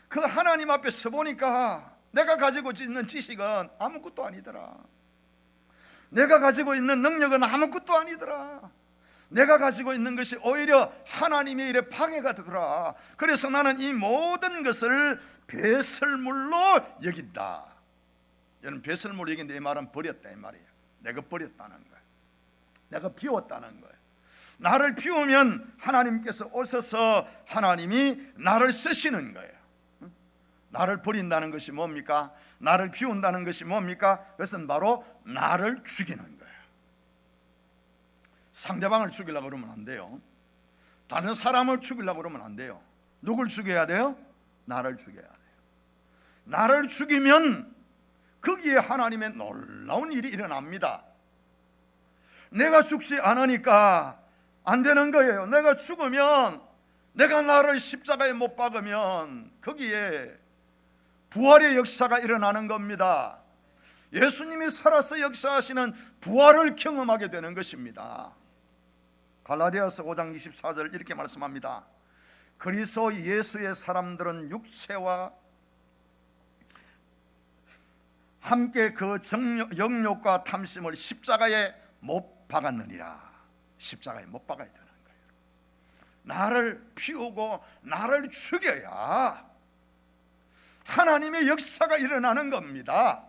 그 하나님 앞에 서보니까 내가 가지고 있는 지식은 아무것도 아니더라. 내가 가지고 있는 능력은 아무것도 아니더라. 내가 가지고 있는 것이 오히려 하나님의 일에 방해가 되더라. 그래서 나는 이 모든 것을 배설물로 여긴다. 여러분, 배설물로 여긴다 이 말은 버렸다 이 말이에요. 내가 버렸다는 거예요. 내가 비웠다는 거예요. 나를 비우면 하나님께서 오셔서 하나님이 나를 쓰시는 거예요. 나를 버린다는 것이 뭡니까? 나를 비운다는 것이 뭡니까? 그것은 바로 나를 죽이는 거예요. 상대방을 죽이려고 그러면 안 돼요. 다른 사람을 죽이려고 그러면 안 돼요. 누굴 죽여야 돼요? 나를 죽여야 돼요. 나를 죽이면 거기에 하나님의 놀라운 일이 일어납니다. 내가 죽지 않으니까 안 되는 거예요. 내가 죽으면, 내가 나를 십자가에 못 박으면 거기에 부활의 역사가 일어나는 겁니다. 예수님이 살아서 역사하시는 부활을 경험하게 되는 것입니다. 갈라디아서 5장 24절 이렇게 말씀합니다. 그리스도 예수의 사람들은 육체와 함께 그 영욕과 탐심을 십자가에 못 박았느니라. 십자가에 못 박아야 되는 거예요. 나를 피우고 나를 죽여야 하나님의 역사가 일어나는 겁니다.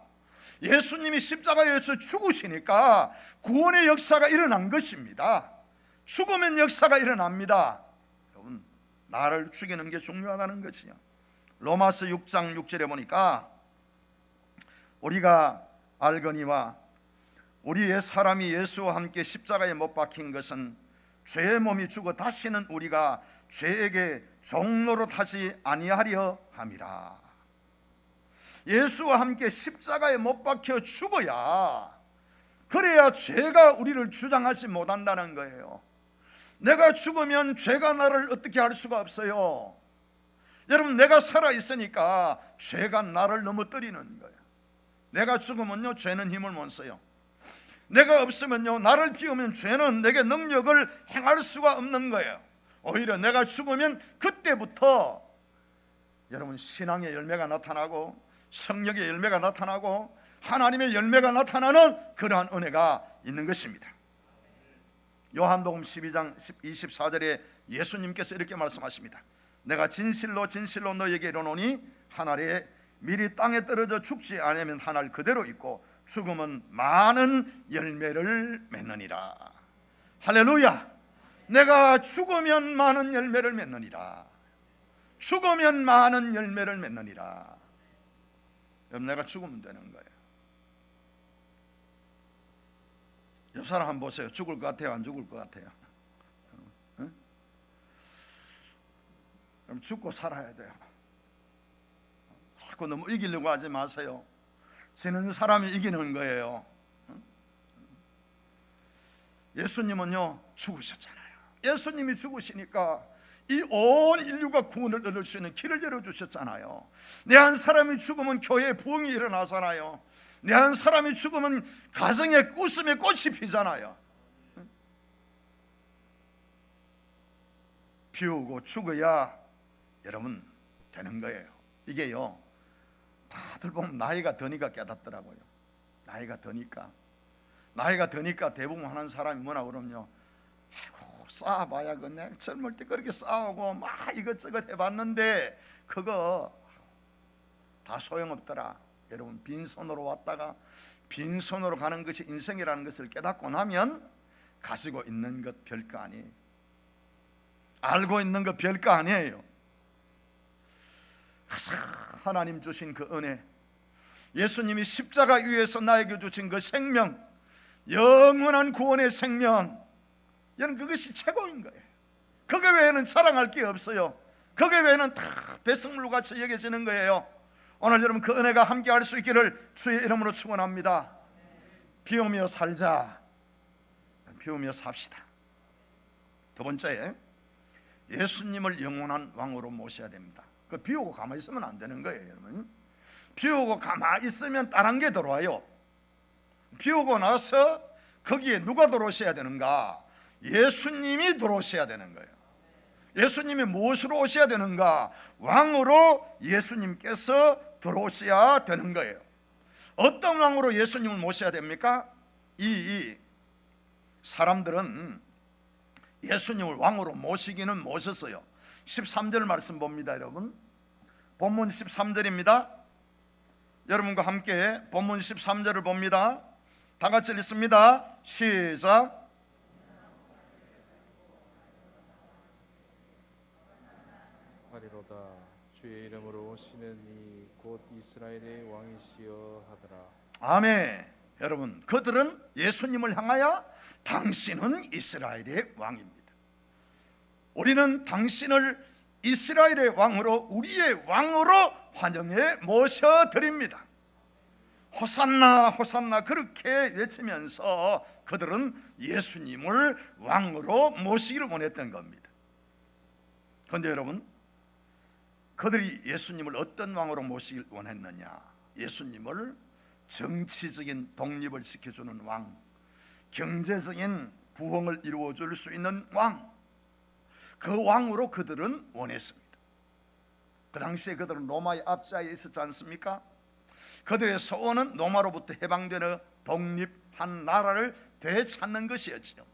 예수님이 십자가에서 죽으시니까 구원의 역사가 일어난 것입니다. 죽으면 역사가 일어납니다. 여러분, 나를 죽이는 게 중요하다는 것이요. 로마서 6장 6절에 보니까 우리가 알거니와 우리의 사람이 예수와 함께 십자가에 못 박힌 것은 죄의 몸이 죽어 다시는 우리가 죄에게 종로로 타지 아니하려 함이라. 예수와 함께 십자가에 못 박혀 죽어야, 그래야 죄가 우리를 주장하지 못한다는 거예요. 내가 죽으면 죄가 나를 어떻게 할 수가 없어요. 여러분, 내가 살아있으니까 죄가 나를 넘어뜨리는 거예요. 내가 죽으면요, 죄는 힘을 못 써요. 내가 없으면요, 나를 비우면 죄는 내게 능력을 행할 수가 없는 거예요. 오히려 내가 죽으면 그때부터 여러분, 신앙의 열매가 나타나고 성령의 열매가 나타나고 하나님의 열매가 나타나는 그러한 은혜가 있는 것입니다. 요한복음 12장 24절에 예수님께서 이렇게 말씀하십니다. 내가 진실로 진실로 너에게 이르노니 한 알에 미리 땅에 떨어져 죽지 않으면 하늘 그대로 있고 죽으면 많은 열매를 맺느니라. 할렐루야. 내가 죽으면 많은 열매를 맺느니라. 죽으면 많은 열매를 맺느니라. 여러분, 내가 죽으면 되는 거예요. 옆 사람 한번 보세요. 죽을 것 같아요? 안 죽을 것 같아요? 응? 그럼 죽고 살아야 돼요. 자꾸 너무 이기려고 하지 마세요. 지는 사람이 이기는 거예요. 예수님은요 죽으셨잖아요. 예수님이 죽으시니까 이 온 인류가 구원을 얻을 수 있는 길을 열어주셨잖아요. 내 한 사람이 죽으면 교회에 부흥이 일어나잖아요. 내 한 사람이 죽으면 가정에 웃음의 꽃이 피잖아요. 비우고 죽어야 여러분 되는 거예요. 이게요 다들 보면 나이가 드니까 깨닫더라고요. 나이가 드니까 대부분 하는 사람이 뭐라 그러면요, 아이고 싸워봐야 그냥 젊을 때 그렇게 싸우고 막 이것저것 해봤는데 그거 다 소용없더라. 여러분, 빈손으로 왔다가 빈손으로 가는 것이 인생이라는 것을 깨닫고 나면 가지고 있는 것 별거 아니에요. 알고 있는 것 별거 아니에요. 하나님 주신 그 은혜, 예수님이 십자가 위에서 나에게 주신 그 생명, 영원한 구원의 생명, 여러분 그것이 최고인 거예요. 그거 외에는 자랑할 게 없어요. 그거 외에는 다 배설물같이 여겨지는 거예요. 오늘 여러분 그 은혜가 함께 할 수 있기를 주의 이름으로 축원합니다. 비우며 살자. 비우며 삽시다. 두 번째, 예수님을 영원한 왕으로 모셔야 됩니다. 그 비우고 가만히 있으면 안 되는 거예요, 여러분. 비우고 가만히 있으면 다른 게 들어와요. 비우고 나서 거기에 누가 들어오셔야 되는가? 예수님이 들어오셔야 되는 거예요. 예수님이 무엇으로 오셔야 되는가? 왕으로 예수님께서 들어오셔야 되는 거예요. 어떤 왕으로 예수님을 모셔야 됩니까? 이 사람들은 예수님을 왕으로 모시기는 모셨어요. 13절 말씀 봅니다, 여러분. 본문 13절입니다. 여러분과 함께 본문 13절을 봅니다. 다 같이 읽습니다. 시작. 하리로다. 주의 이름으로 오시는 이 곧 이스라엘의 왕이시여 하더라. 아멘. 여러분, 그들은 예수님을 향하여 당신은 이스라엘의 왕입니다. 우리는 당신을 이스라엘의 왕으로, 우리의 왕으로 환영해 모셔드립니다. 호산나 호산나 그렇게 외치면서 그들은 예수님을 왕으로 모시기를 원했던 겁니다. 그런데 여러분, 그들이 예수님을 어떤 왕으로 모시길 원했느냐? 예수님을 정치적인 독립을 시켜주는 왕, 경제적인 부흥을 이루어줄 수 있는 왕, 그 왕으로 그들은 원했습니다. 그 당시에 그들은 로마의 압제하에 있었지 않습니까? 그들의 소원은 로마로부터 해방되는 독립한 나라를 되찾는 것이었지요.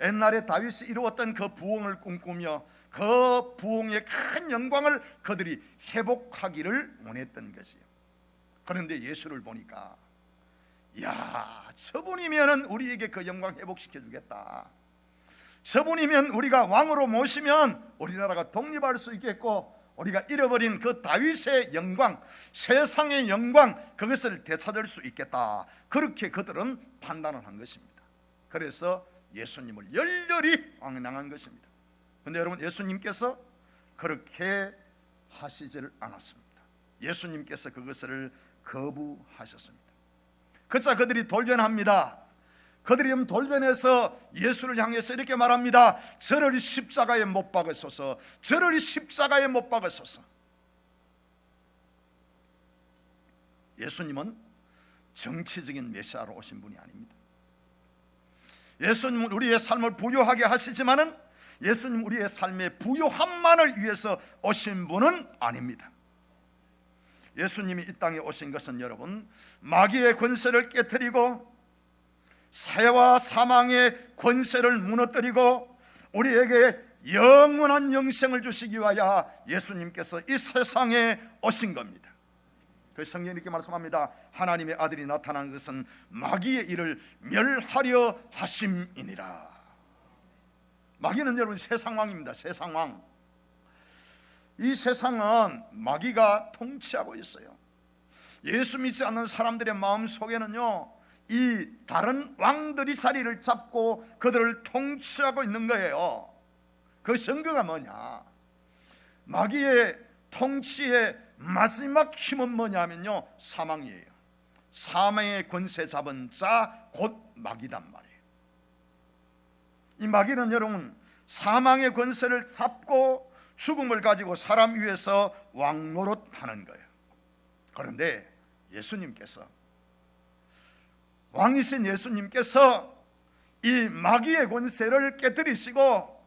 옛날에 다윗이 이루었던 그 부흥을 꿈꾸며 그 부흥의 큰 영광을 그들이 회복하기를 원했던 것이요. 그런데 예수를 보니까, 야, 저분이면 우리에게 그 영광 회복시켜 주겠다. 저분이면 우리가 왕으로 모시면 우리나라가 독립할 수 있겠고, 우리가 잃어버린 그 다윗의 영광, 세상의 영광, 그것을 되찾을 수 있겠다. 그렇게 그들은 판단을 한 것입니다. 그래서 예수님을 열렬히 환영한 것입니다. 그런데 여러분, 예수님께서 그렇게 하시지를 않았습니다. 예수님께서 그것을 거부하셨습니다. 그래서 그들이 돌변합니다. 그들이 돌변해서 예수를 향해서 이렇게 말합니다. 저를 십자가에 못 박으소서. 저를 십자가에 못 박으소서. 예수님은 정치적인 메시아로 오신 분이 아닙니다. 예수님은 우리의 삶을 부유하게 하시지만은 예수님 우리의 삶의 부유함만을 위해서 오신 분은 아닙니다. 예수님이 이 땅에 오신 것은 여러분, 마귀의 권세를 깨뜨리고 사회와 사망의 권세를 무너뜨리고 우리에게 영원한 영생을 주시기 위하여 예수님께서 이 세상에 오신 겁니다. 그 성경이 이렇게 말씀합니다. 하나님의 아들이 나타난 것은 마귀의 일을 멸하려 하심이니라. 마귀는 여러분 세상왕입니다. 세상왕. 이 세상은 마귀가 통치하고 있어요. 예수 믿지 않는 사람들의 마음 속에는요, 이 다른 왕들이 자리를 잡고 그들을 통치하고 있는 거예요. 그 증거가 뭐냐? 마귀의 통치의 마지막 힘은 뭐냐면요, 사망이에요. 사망의 권세 잡은 자 곧 마귀단 말이에요. 이 마귀는 여러분 사망의 권세를 잡고 죽음을 가지고 사람 위에서 왕노릇하는 거예요. 그런데 예수님께서, 왕이신 예수님께서 이 마귀의 권세를 깨뜨리시고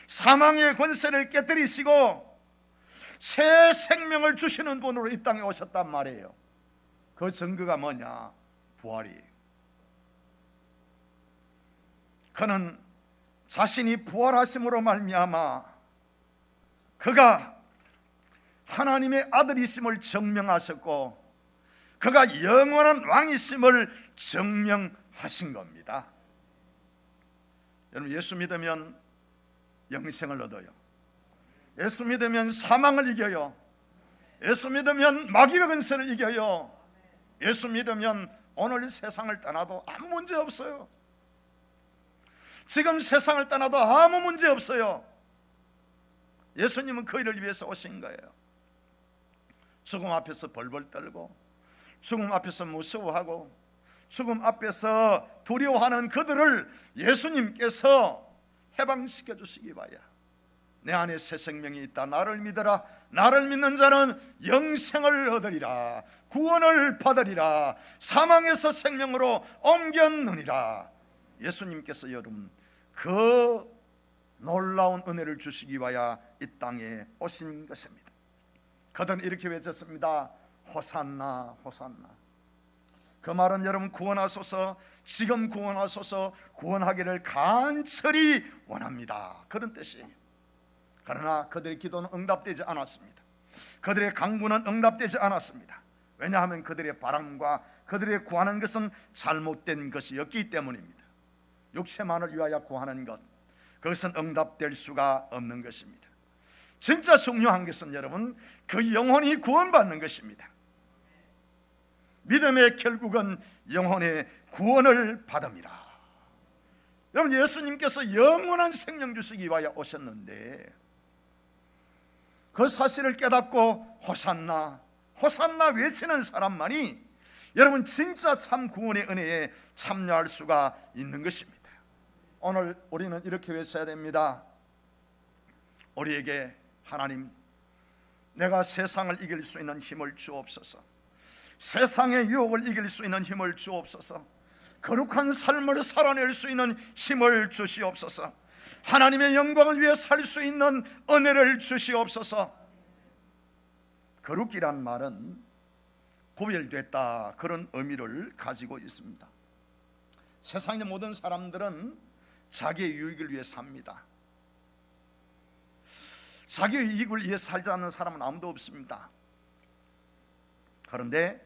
사망의 권세를 깨뜨리시고 새 생명을 주시는 분으로 이 땅에 오셨단 말이에요. 그 증거가 뭐냐? 부활이에요. 그는 자신이 부활하심으로 말미암아 그가 하나님의 아들이심을 증명하셨고 그가 영원한 왕이심을 증명하신 겁니다. 여러분, 예수 믿으면 영생을 얻어요. 예수 믿으면 사망을 이겨요. 예수 믿으면 마귀의 권세를 이겨요. 예수 믿으면 오늘 세상을 떠나도 아무 문제 없어요. 지금 세상을 떠나도 아무 문제 없어요. 예수님은 그 일을 위해서 오신 거예요. 죽음 앞에서 벌벌 떨고 죽음 앞에서 무서워하고 죽음 앞에서 두려워하는 그들을 예수님께서 해방시켜 주시기 바야. 내 안에 새 생명이 있다. 나를 믿어라. 나를 믿는 자는 영생을 얻으리라. 구원을 받으리라. 사망에서 생명으로 옮겼느니라. 예수님께서 여러분 그 놀라운 은혜를 주시기 위하여 이 땅에 오신 것입니다. 그들은 이렇게 외쳤습니다. 호산나 호산나. 그 말은 여러분 구원하소서, 지금 구원하소서, 구원하기를 간절히 원합니다, 그런 뜻이에요. 그러나 그들의 기도는 응답되지 않았습니다. 그들의 간구는 응답되지 않았습니다. 왜냐하면 그들의 바람과 그들의 구하는 것은 잘못된 것이었기 때문입니다. 육체만을 위하여 구하는 것, 그것은 응답될 수가 없는 것입니다. 진짜 중요한 것은 여러분 그 영혼이 구원받는 것입니다. 믿음의 결국은 영혼의 구원을 받음이라. 여러분, 예수님께서 영원한 생명 주시기 위하여 오셨는데 그 사실을 깨닫고 호산나 호산나 외치는 사람만이 여러분 진짜 참 구원의 은혜에 참여할 수가 있는 것입니다. 오늘 우리는 이렇게 외쳐야 됩니다. 우리에게 하나님, 내가 세상을 이길 수 있는 힘을 주옵소서. 세상의 유혹을 이길 수 있는 힘을 주옵소서. 거룩한 삶을 살아낼 수 있는 힘을 주시옵소서. 하나님의 영광을 위해 살 수 있는 은혜를 주시옵소서. 거룩이란 말은 구별됐다, 그런 의미를 가지고 있습니다. 세상의 모든 사람들은 자기의 유익을 위해 삽니다. 자기의 이익을 위해 살지 않는 사람은 아무도 없습니다. 그런데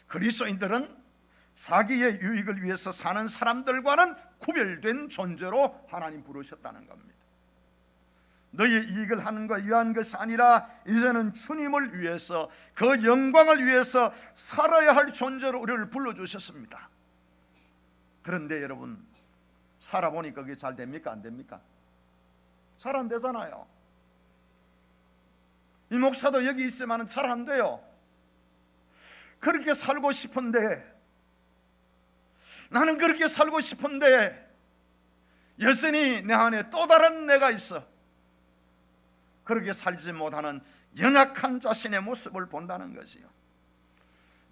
그리스도인들은 자기의 유익을 위해서 사는 사람들과는 구별된 존재로 하나님 부르셨다는 겁니다. 너희의 이익을 하는 것 위한 것이 아니라 이제는 주님을 위해서, 그 영광을 위해서 살아야 할 존재로 우리를 불러주셨습니다. 그런데 여러분, 살아보니까 그게 잘 됩니까? 안 됩니까? 잘 안 되잖아요. 이 목사도 여기 있지만 잘 안 돼요. 그렇게 살고 싶은데, 나는 그렇게 살고 싶은데 여전히 내 안에 또 다른 내가 있어. 그렇게 살지 못하는 연약한 자신의 모습을 본다는 것이요.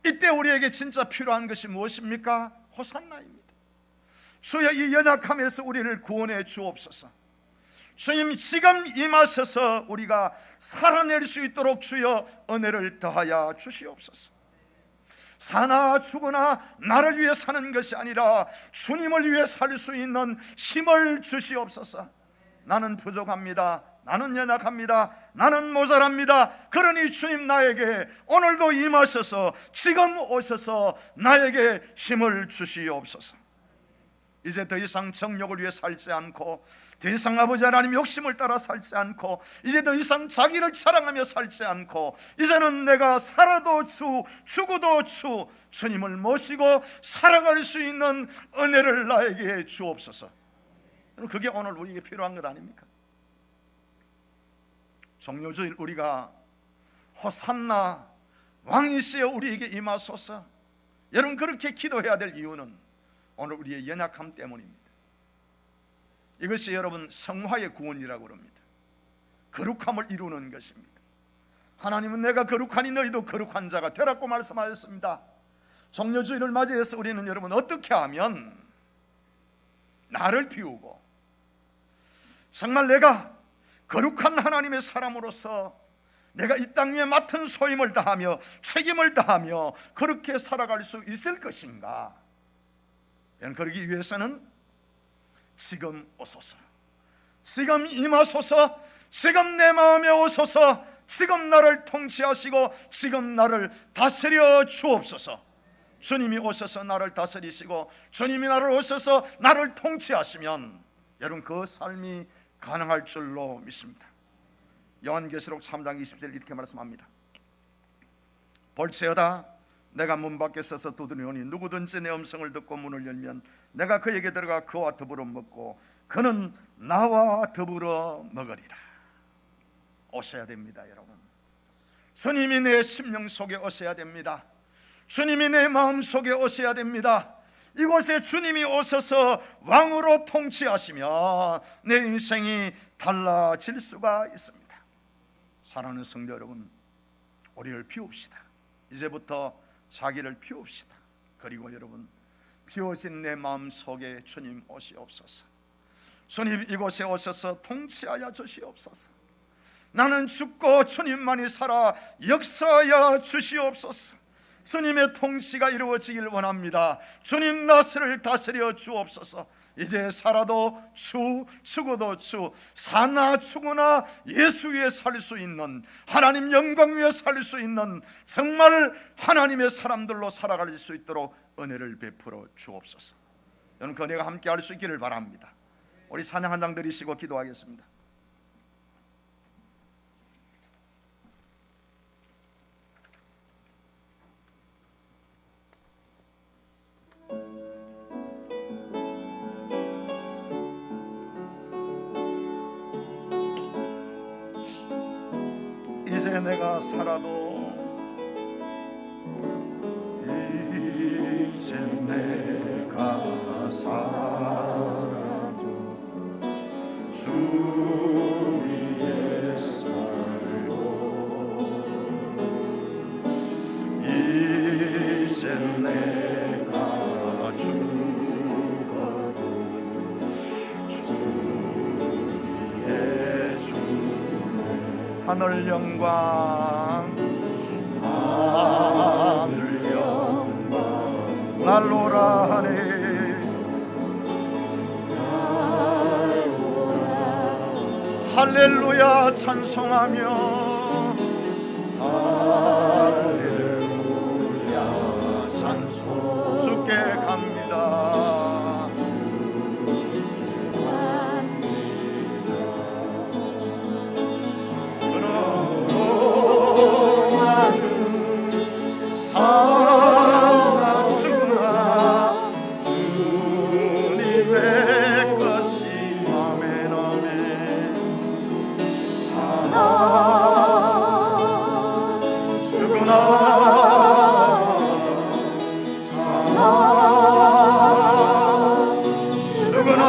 이때 우리에게 진짜 필요한 것이 무엇입니까? 호산나입니다. 주여, 이 연약함에서 우리를 구원해 주옵소서. 주님, 지금 임하셔서 우리가 살아낼 수 있도록 주여 은혜를 더하여 주시옵소서. 사나 죽으나 나를 위해 사는 것이 아니라 주님을 위해 살 수 있는 힘을 주시옵소서. 나는 부족합니다. 나는 연약합니다. 나는 모자랍니다. 그러니 주님 나에게 오늘도 임하셔서 지금 오셔서 나에게 힘을 주시옵소서. 이제 더 이상 정욕을 위해 살지 않고, 더 이상 아버지 하나님 욕심을 따라 살지 않고, 이제 더 이상 자기를 사랑하며 살지 않고, 이제는 내가 살아도 주, 죽어도 주, 주님을 모시고 살아갈 수 있는 은혜를 나에게 주옵소서. 그게 오늘 우리에게 필요한 것 아닙니까? 종료주일 우리가 호산나 왕이시여 우리에게 임하소서, 여러분 그렇게 기도해야 될 이유는 오늘 우리의 연약함 때문입니다. 이것이 여러분 성화의 구원이라고 합니다. 거룩함을 이루는 것입니다. 하나님은 내가 거룩하니 너희도 거룩한 자가 되라고 말씀하셨습니다. 종료주일을 맞이해서 우리는 여러분 어떻게 하면 나를 비우고 정말 내가 거룩한 하나님의 사람으로서 내가 이 땅 위에 맡은 소임을 다하며 책임을 다하며 그렇게 살아갈 수 있을 것인가? 그러기 위해서는 지금 오소서, 지금 임하소서, 지금 내 마음에 오소서, 지금 나를 통치하시고 지금 나를 다스려 주옵소서. 주님이 오셔서 나를 다스리시고 주님이 나를 오셔서 나를 통치하시면 여러분 그 삶이 가능할 줄로 믿습니다. 요한계시록 3장 20절 이렇게 말씀합니다. 볼지어다 내가 문 밖에 서서 두드리오니 누구든지 내 음성을 듣고 문을 열면 내가 그에게 들어가 그와 더불어 먹고 그는 나와 더불어 먹으리라. 오셔야 됩니다. 여러분, 주님이 내 심령 속에 오셔야 됩니다. 주님이 내 마음 속에 오셔야 됩니다. 이곳에 주님이 오셔서 왕으로 통치하시면 내 인생이 달라질 수가 있습니다. 사랑하는 성도 여러분, 우리를 비웁시다. 이제부터 자기를 비웁시다. 그리고 여러분, 비워진 내 마음 속에 주님 오시옵소서. 주님 이곳에 오셔서 통치하여 주시옵소서. 나는 죽고 주님만이 살아 역사하여 주시옵소서. 주님의 통치가 이루어지길 원합니다. 주님 나스를 다스려 주옵소서. 이제 살아도 주, 죽어도 주, 사나 죽으나 예수 위에 살 수 있는, 하나님 영광 위에 살 수 있는 정말 하나님의 사람들로 살아갈 수 있도록 은혜를 베풀어 주옵소서. 여러분 그 은혜가 함께 할 수 있기를 바랍니다. 우리 찬양 한 장 드리시고 기도하겠습니다. 이제 내가 살아도, 이제 내가 살아도 주 위에 살고, 이제 내가 죽어도 주 위에 죽네. 하늘 영광, 하늘 영광 날로라 하네. 할렐루야 찬송하며, 할렐루야 찬송. 주께 갑니다. 그러므로 나는 살아 죽으나 주님의 것이. 아멘 아멘. 살아 죽으나, 살아 죽으나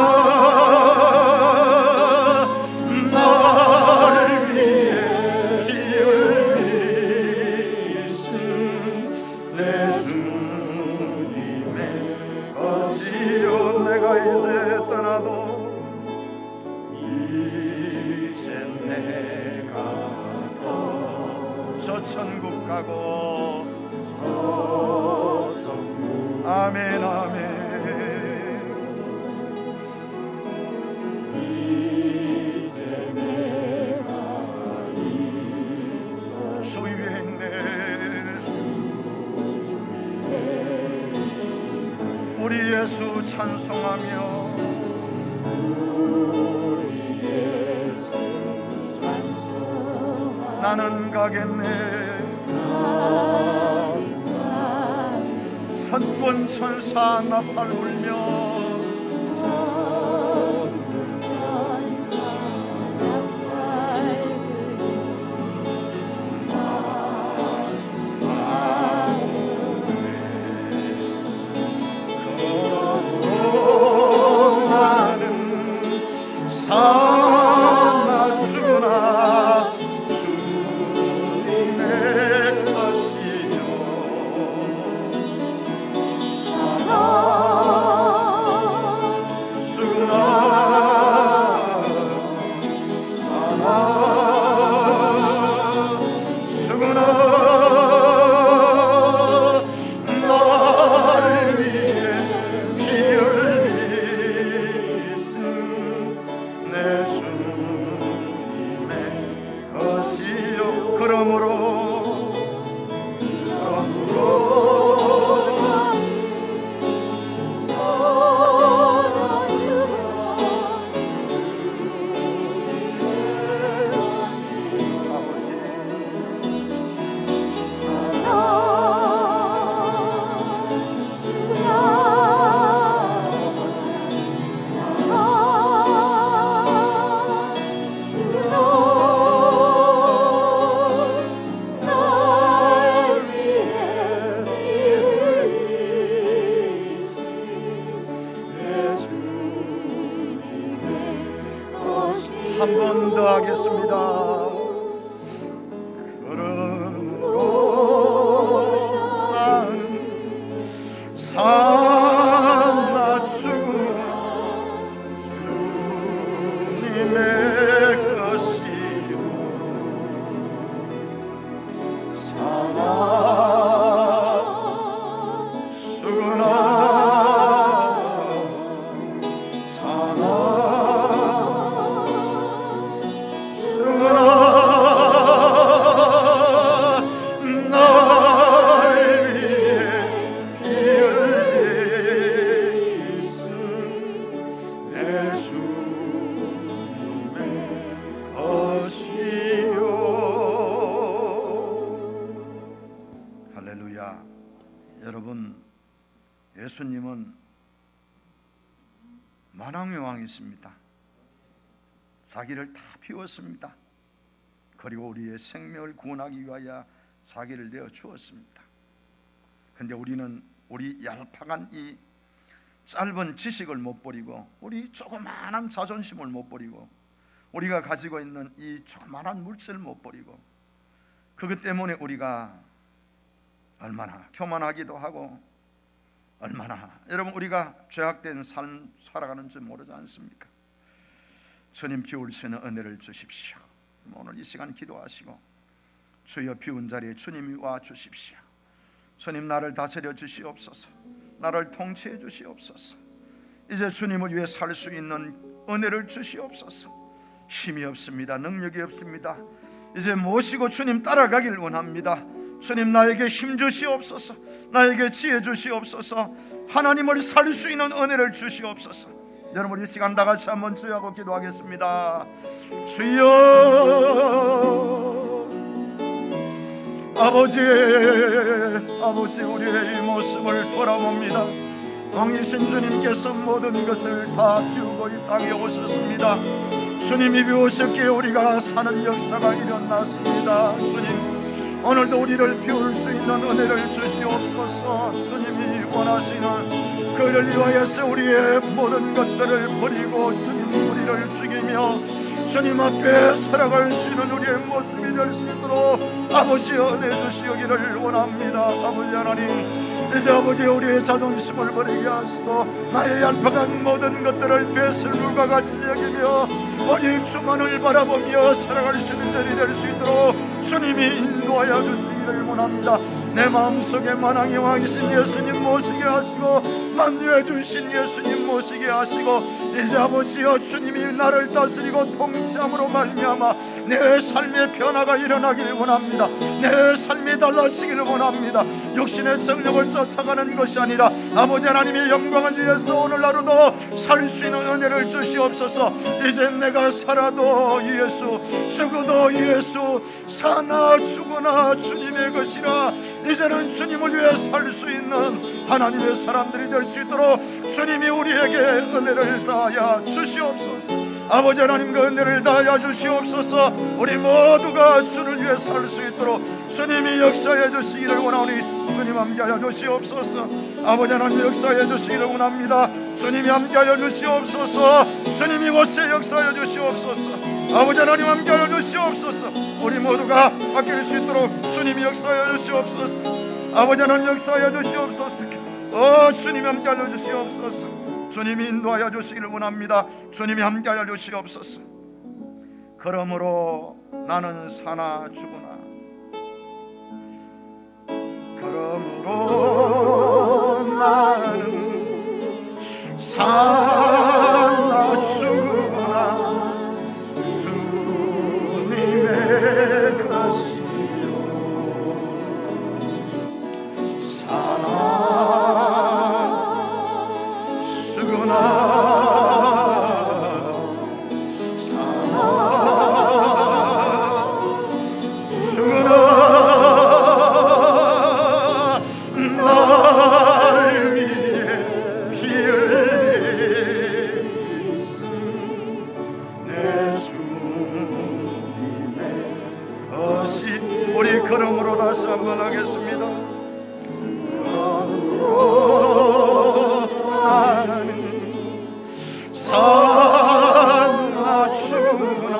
나를 위해 피 흘리신 내 주님의 것이요. 내가 이제 떠나도, 이제 내가 저 천국 가고, 저 천국. 아멘 아멘. 이제 내가 주 위에 있네. 우리 예수 찬송하며 나는 가겠네. 선권 천사 나팔 불며 사나 주나 주님의 것이요 사나 주나 사나 주나 나를 위해 피 흘리신 내 주님의 것이요. 그러므로 한 번 더 하겠습니다. 그러므로 나는 사나 주나 주님의 것이요 사나 주나 사나 할렐루야. 여러분, 예수님은 만왕의 왕이십니다. 자기를 다 비웠습니다. 그리고 우리의 생명을 구원하기 위하여 자기를 내어 주었습니다. 근데 우리는 우리 얄팍한 이 짧은 지식을 못 버리고, 우리 조그마한 자존심을 못 버리고, 우리가 가지고 있는 이 조그마한 물질을 못 버리고, 그것 때문에 우리가 얼마나 교만하기도 하고, 얼마나 여러분 우리가 죄악된 삶 살아가는 줄 모르지 않습니까? 주님 비울 수 있는 은혜를 주십시오. 오늘 이 시간 기도하시고, 주여 비운 자리에 주님이 와 주십시오. 주님 나를 다스려 주시옵소서. 나를 통치해 주시옵소서. 이제 주님을 위해 살 수 있는 은혜를 주시옵소서. 힘이 없습니다. 능력이 없습니다. 이제 모시고 주님 따라가길 원합니다. 주님 나에게 힘 주시옵소서. 나에게 지혜 주시옵소서. 하나님을 살 수 있는 은혜를 주시옵소서. 여러분 이 시간 다 같이 한번 주여하고 기도하겠습니다. 주여 아버지 우리의 이 모습을 돌아봅니다. 왕이신 주님께서 모든 것을 다 비우고 이 땅에 오셨습니다. 주님이 비우셨기에 우리가 사는 역사가 일어났습니다. 주님 오늘도 우리를 비울 수 있는 은혜를 주시옵소서. 주님이 원하시는 그를 위하여서 우리의 모든 것들을 버리고 주님 우리를 죽이며 주님 앞에 살아갈 수 있는 우리의 모습이 될 수 있도록 아버지 은혜 주시기를 원합니다. 아버지 하나님 이제 아버지 우리의 자존심을 버리게 하시고 나의 얄팍한 모든 것들을 배설물과 같이 여기며 오직 주만을 바라보며 살아갈 수 있는 자리 될 수 있도록 주님이 인도하여 주시기를 원합니다. 내 마음속에 만왕의 왕이신 예수님 모시게 하시고 만유해 주신 예수님 모시게 하시고 이제 아버지여 주님이 나를 다스리고 통치함으로 말미암아 내 삶의 변화가 일어나기를 원합니다. 내 삶이 달라지기를 원합니다. 육신의 정력을 쫓아가는 것이 아니라 아버지 하나님의 영광을 위해서 오늘 하루도 살 수 있는 은혜를 주시옵소서. 이제 내가 살아도 예수, 죽어도 예수, 사나 죽으나 주님의 것이라. 이제는 주님을 위해 살 수 있는 하나님의 사람들이 될 수 있도록 주님이 우리에게 은혜를 다하여 주시옵소서. 아버지 하나님 그 은혜를 다하여 주시옵소서. 우리 모두가 주를 위해 살 수 있도록 주님이 역사해 주시기를 원하오니 주님 함께하여 주시옵소서. 아버지 하나님 역사해 주시기를 원합니다. 주님이 함께하여 주시옵소서. 주님이 이곳에 역사하여 주시옵소서. 아버지 하나님 함께하여 주시옵소서. 우리 모두가 바뀔 수 있도록 주님이 역사하여 주시옵소서. 아버지 하나님 역사하여 주시옵소서. 주님이 함께하여 주시옵소서. 주님이 인도하여 주시기를 원합니다. 주님이 함께하여 주시옵소서. 그러므로 나는 사나 죽으나, 그러므로 나는 사나 죽으나 주님의 것이요 사나 죽으나 나를 위해 피 흘리신 내 주님의 것이. 우리 그러므로 다시 한번 하겠습니다. 그러므로 나는 사나 죽으나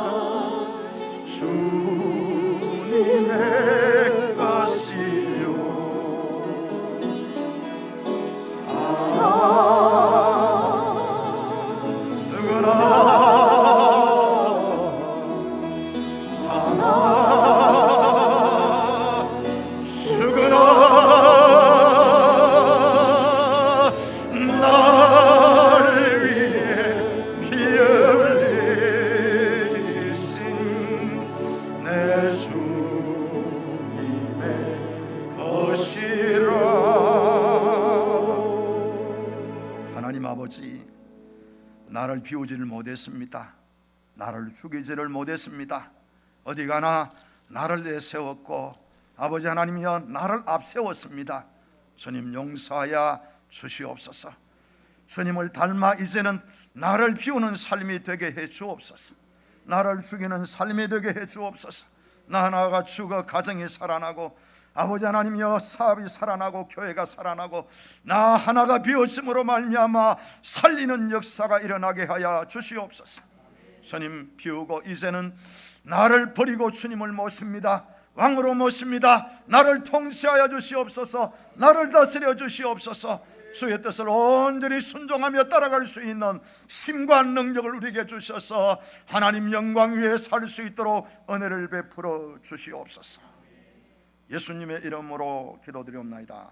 주님의 것이요 사나 죽으나 나를 위해 피 흘리신 내 주님의 것이라. 하나님 아버지, 나를 비우지를 못했습니다. 나를 죽이지를 못했습니다. 어디 가나 나를 내세웠고 아버지 하나님이여 나를 앞세웠습니다. 주님 용서하여 주시옵소서. 주님을 닮아 이제는 나를 비우는 삶이 되게 해 주옵소서. 나를 죽이는 삶이 되게 해 주옵소서. 나 하나가 죽어 가정이 살아나고 아버지 하나님이여 사업이 살아나고 교회가 살아나고 나 하나가 비워짐으로 말미암아 살리는 역사가 일어나게 하여 주시옵소서. 주님 비우고 이제는 나를 버리고 주님을 모십니다. 왕으로 모십니다. 나를 통치하여 주시옵소서. 나를 다스려 주시옵소서. 주의 뜻을 온전히 순종하며 따라갈 수 있는 힘과 능력을 우리에게 주셔서 하나님 영광 위에 살 수 있도록 은혜를 베풀어 주시옵소서. 예수님의 이름으로 기도드리옵나이다.